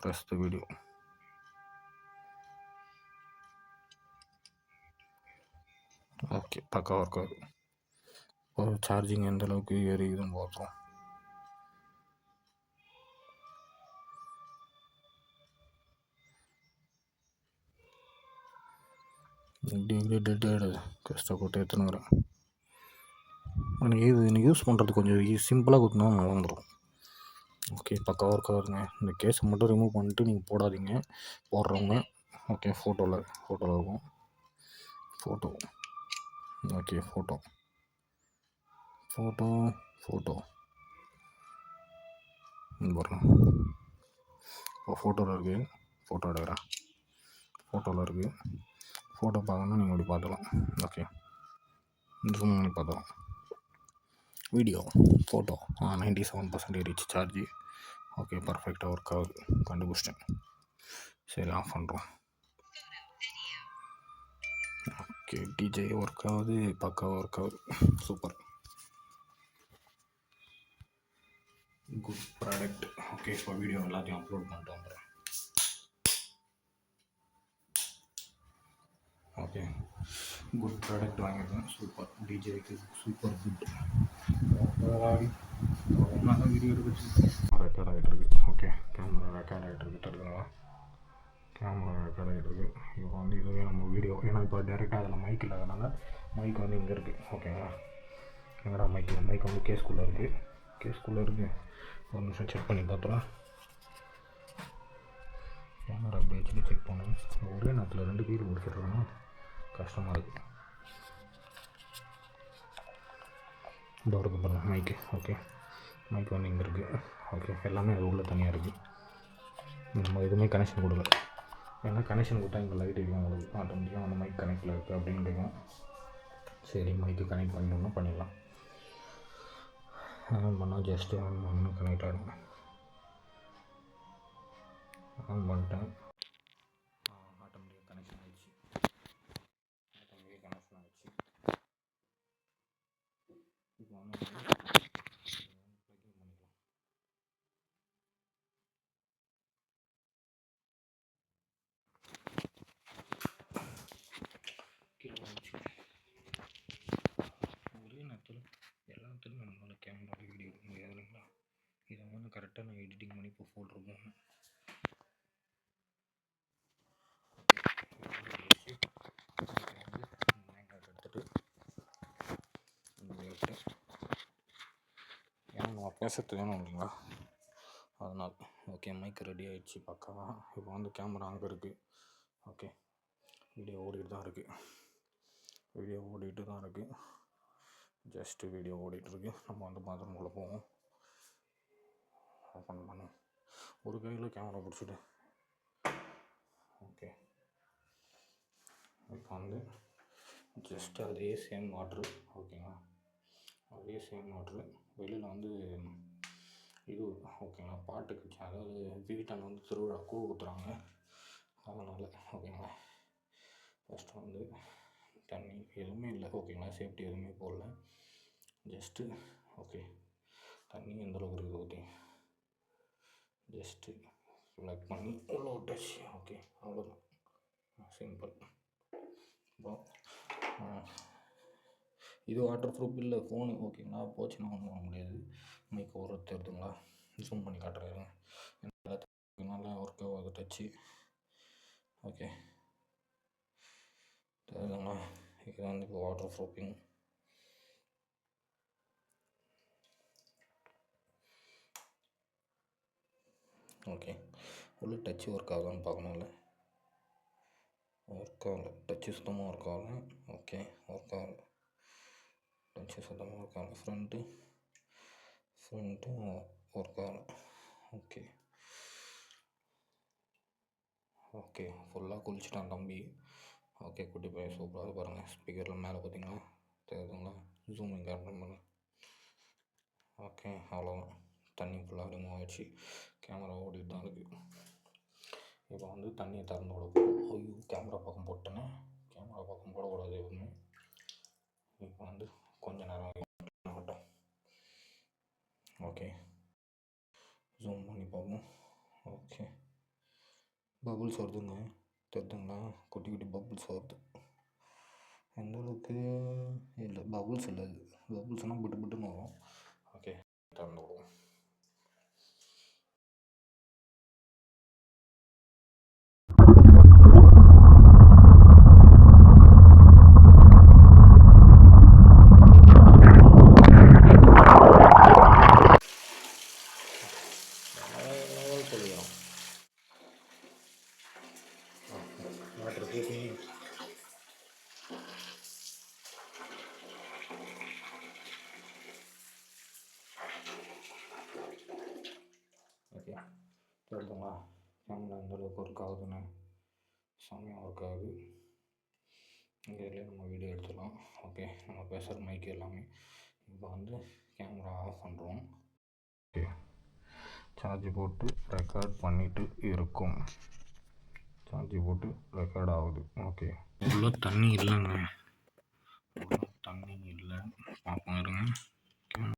Press the video. ஓகே, பக்கா ஒர்க் ஆகுது. இப்போ சார்ஜிங் எந்த அளவுக்கு ஏறிக்குதுன்னு பார்க்குறோம். டிகிரேடட் கஷ்டப்பட்டு எடுத்துனுங்கிறேன். எனக்கு யூஸ் பண்ணுறது கொஞ்சம் சிம்பிளாக கொடுத்தா நல்லா வந்துடும். ஓகே, பக்காவாக இருக்காதுங்க. இந்த கேஸை மட்டும் ரிமூவ் பண்ணிட்டு நீங்கள் போடாதீங்க, போடுறவங்க. ஓகே, ஃபோட்டோவில் இருக்கும். ஃபோட்டோ. ஓகே, ஃபோட்டோ போடுறேன். இப்போ ஃபோட்டோவில் இருக்குது. ஃபோட்டோ எடுக்கிறேன். ஃபோட்டோவில் இருக்குது. ஃபோட்டோ பார்க்கணுன்னா நீங்கள் இப்படி பார்த்துக்கலாம். ஓகே, ஜூம் பண்ணி பார்த்துக்கலாம். வீடியோ, ஃபோட்டோ 97% ஏறிச்சு சார்ஜி. ஓகே, பர்ஃபெக்டாக ஒர்க் ஆகுது, கண்டுபிடிச்சிட்டேன். சரி, ஆஃப் பண்ணுறோம். ஓகே, டிஜே ஒர்க் ஆகுது, பக்காவாக ஒர்க் ஆகுது, சூப்பர், குட் ப்ராடக்ட். ஓகே, இப்போ வீடியோ எல்லாத்தையும் அப்லோட் பண்ணிட்டு வந்துடுறேன். ஓகே, குட் ப்ராடக்ட் வாங்கியிருக்கேன், சூப்பர். டிஜேக்கு சூப்பர் குட். ஒன்றா வீடியோ எடுத்து ரெக்கார்ட் ஆகிட்டு இருக்கு. ஓகே, கேமரா ரெக்கார்ட் ஆகிட்டு இருக்கு. தெரியுதுங்களா? கேமரா ரெக்கார்ட் ஆகிட்டு இருக்கு. இப்போ வந்து இதுவே நம்ம வீடியோ, ஏன்னா இப்போ டேரெக்டாக அதில் மைக் இல்லாதனால மைக் வந்து இங்கே இருக்குது. ஓகேங்களா? எங்கடா மைக் வந்து கேஸ்குள்ளே இருக்குது. ஒரு நிமிஷம் செக் பண்ணி பார்த்துலாம். கேமரா அப்படி வச்சுட்டு செக் பண்ணுங்க. ஒரே நேரத்தில் 2 வீடு முடிச்சிட்ருக்கோன்னா கஷ்டமாக இருக்குது. இந்த ஒரு பாருங்கள் மைக்கு. ஓகே, மைக் வந்து இங்கே இருக்குது. ஓகே, எல்லாமே அது உள்ளே தனியாக இருக்குது. நம்ம எதுவுமே கனெக்ஷன் கொடுக்கல. ஏன்னா கனெக்ஷன் கொடுத்தா இங்கே லைட் இருக்கும், உங்களுக்கு ஆட்டோமேட்டிக்காக அந்த மைக் கனெக்டில் இருக்குது அப்படின்னு இருக்கும். சரி, மைக்கு கனெக்ட் பண்ணிடலாம். ஆன் பண்ணால் ஜஸ்ட்டு ஆன் பண்ணணும், கனெக்ட் ஆகிடும். ஆன் பண்ணிட்டேன். ஆட்டோமேட்டிக்காக கனெக்ஷன் ஆகிடுச்சு. இப்போ வந்து ஒரே நேரத்தில் எல்லாத்துலையும் நம்மளால் கேமரா வீடியோ எடுக்க முடியாது இல்லைங்களா? இதை வந்து கரெக்டாக நான் எடிட்டிங் பண்ணி இப்போ போட்டிருக்கோம். ஏன்னா நம்ம பேசுறது வேணும் இல்லைங்களா, அதனால். ஓகே, மைக் ரெடி ஆகிடுச்சு பக்காவாக. இப்போ வந்து கேமரா அங்கே இருக்குது. ஓகே, வீடியோ ஓடிட்டு தான் இருக்குது. ஜஸ்ட்டு வீடியோ ஓடிட்டுருக்கு. நம்ம வந்து பாத்ரூம்குள்ளே போவோம். ஓப்பன் பண்ணும் ஒரு கையில் கேமரா பிடிச்சிட்டு. ஓகே, இப்போ வந்து ஜஸ்ட் அதே சேம் வாட்ரு. ஓகேங்களா? அதே சேம் வாட்ரு வெளியில் வந்து இது. ஓகேங்களா? பாட்டுக்கு, அதாவது வீட்டான வந்து திருவிழா கூழ் ஊற்றுறாங்க, அதனால். ஓகேங்களா? ஃபஸ்ட்டு வந்து தண்ணி எதுவுமே இல்லை. ஓகேங்களா? சேஃப்டி எதுவுமே போடல. ஜஸ்ட்டு ஓகே, தண்ணி எந்தளவுக்கு இருக்குது ஊற்றி ஜஸ்ட்டு லைக் பண்ணி உள்ள விட்டாச்சு. ஓகே, அவ்வளோதான், சிம்பிள். அப்புறம் இது வாட்டர் ப்ரூஃப் இல்லை ஃபோனு. ஓகேங்களா? போச்சுன்னா ஒன்றும் பண்ண முடியாது. மைக் ஒரு தெரியுதுங்களா? ஜூம் பண்ணி காட்டுறேன். நல்லா ஒர்க் ஆகுது டச்சு. ஓகே, தெரியுதுங்களா? இது வந்து இப்போ வாட்டர் ப்ரூஃபிங். ஓகே, உள்ள டச்சு ஒர்க் ஆகுதான்னு பார்க்கணும்ல. ஒர்க் ஆகலை, டச்சு சுத்தமாக ஒர்க் ஆகலை. ஓகே, ஒர்க் ஆகலை, டச்சு சுத்தமாக ஒர்க் ஆகலை. ஃப்ரண்ட்டும் ஒர்க் ஆகலை. ஓகே, ஃபுல்லாக குளிச்சுட்டான் தம்பி. ஓகே, குட்டி பையன் சூப்பராக பாருங்கள். ஸ்பீக்கரில் மேலே பார்த்தீங்கன்னா தெரியுதுங்களா? ஜூமிங் காட்டுறேன் பாருங்கள். ஓகே, அவ்வளோதான். தண்ணி ஃபுல்லாக ரிமூவ் ஆகிடுச்சு. கேமரா ஓடிட்டு தான் இருக்குது. இப்போ வந்து தண்ணியை திறந்து விட போகிறோம். ஐயோ, கேமரா பக்கம் போட்டேன்னா, கேமரா பக்கம் போடக்கூடாது எதுவுமே. இப்போ வந்து கொஞ்சம் நேரம் ஆகட்டும். ஓகே, ஜூம் பண்ணி பார்ப்போம். ஓகே, பபுள்ஸ் வருதுங்க, தெரியுதுங்களா? குட்டி குட்டி பபுள்ஸ் வருது. எந்த அளவுக்கு இல்லை, பபுள்ஸ் இல்லை, பபுள்ஸ்னால் பிட்டு பிட்டுன்னு வரும். ஓகே, திறந்து விடுவோம். சொல்லிக்கிறோம் வாட்டர் ப்ரூஃபிங். ஓகே, சொல்லுங்களா கேமரா எந்தளவுக்கு ஒர்க் ஆகுதுன்னு. செம்மையாக ஒர்க் ஆகுது. இங்கே நம்ம வீடியோ எடுத்துடலாம். ஓகே, நம்ம பேசுகிற மைக் எல்லாமே. இப்போ வந்து கேமரா ஆஃப் பண்ணுறோம். ஓகே, சார்ஜ் போட்டு ரெக்கார்ட் பண்ணிவிட்டு இருக்கும். சார்ஜ் போட்டு ரெக்கார்ட் ஆகுது. ஓகே, இவ்வளோ தண்ணி இல்லைங்க, இவ்வளோ தண்ணி இல்லை பார்ப்போம் இருங்க.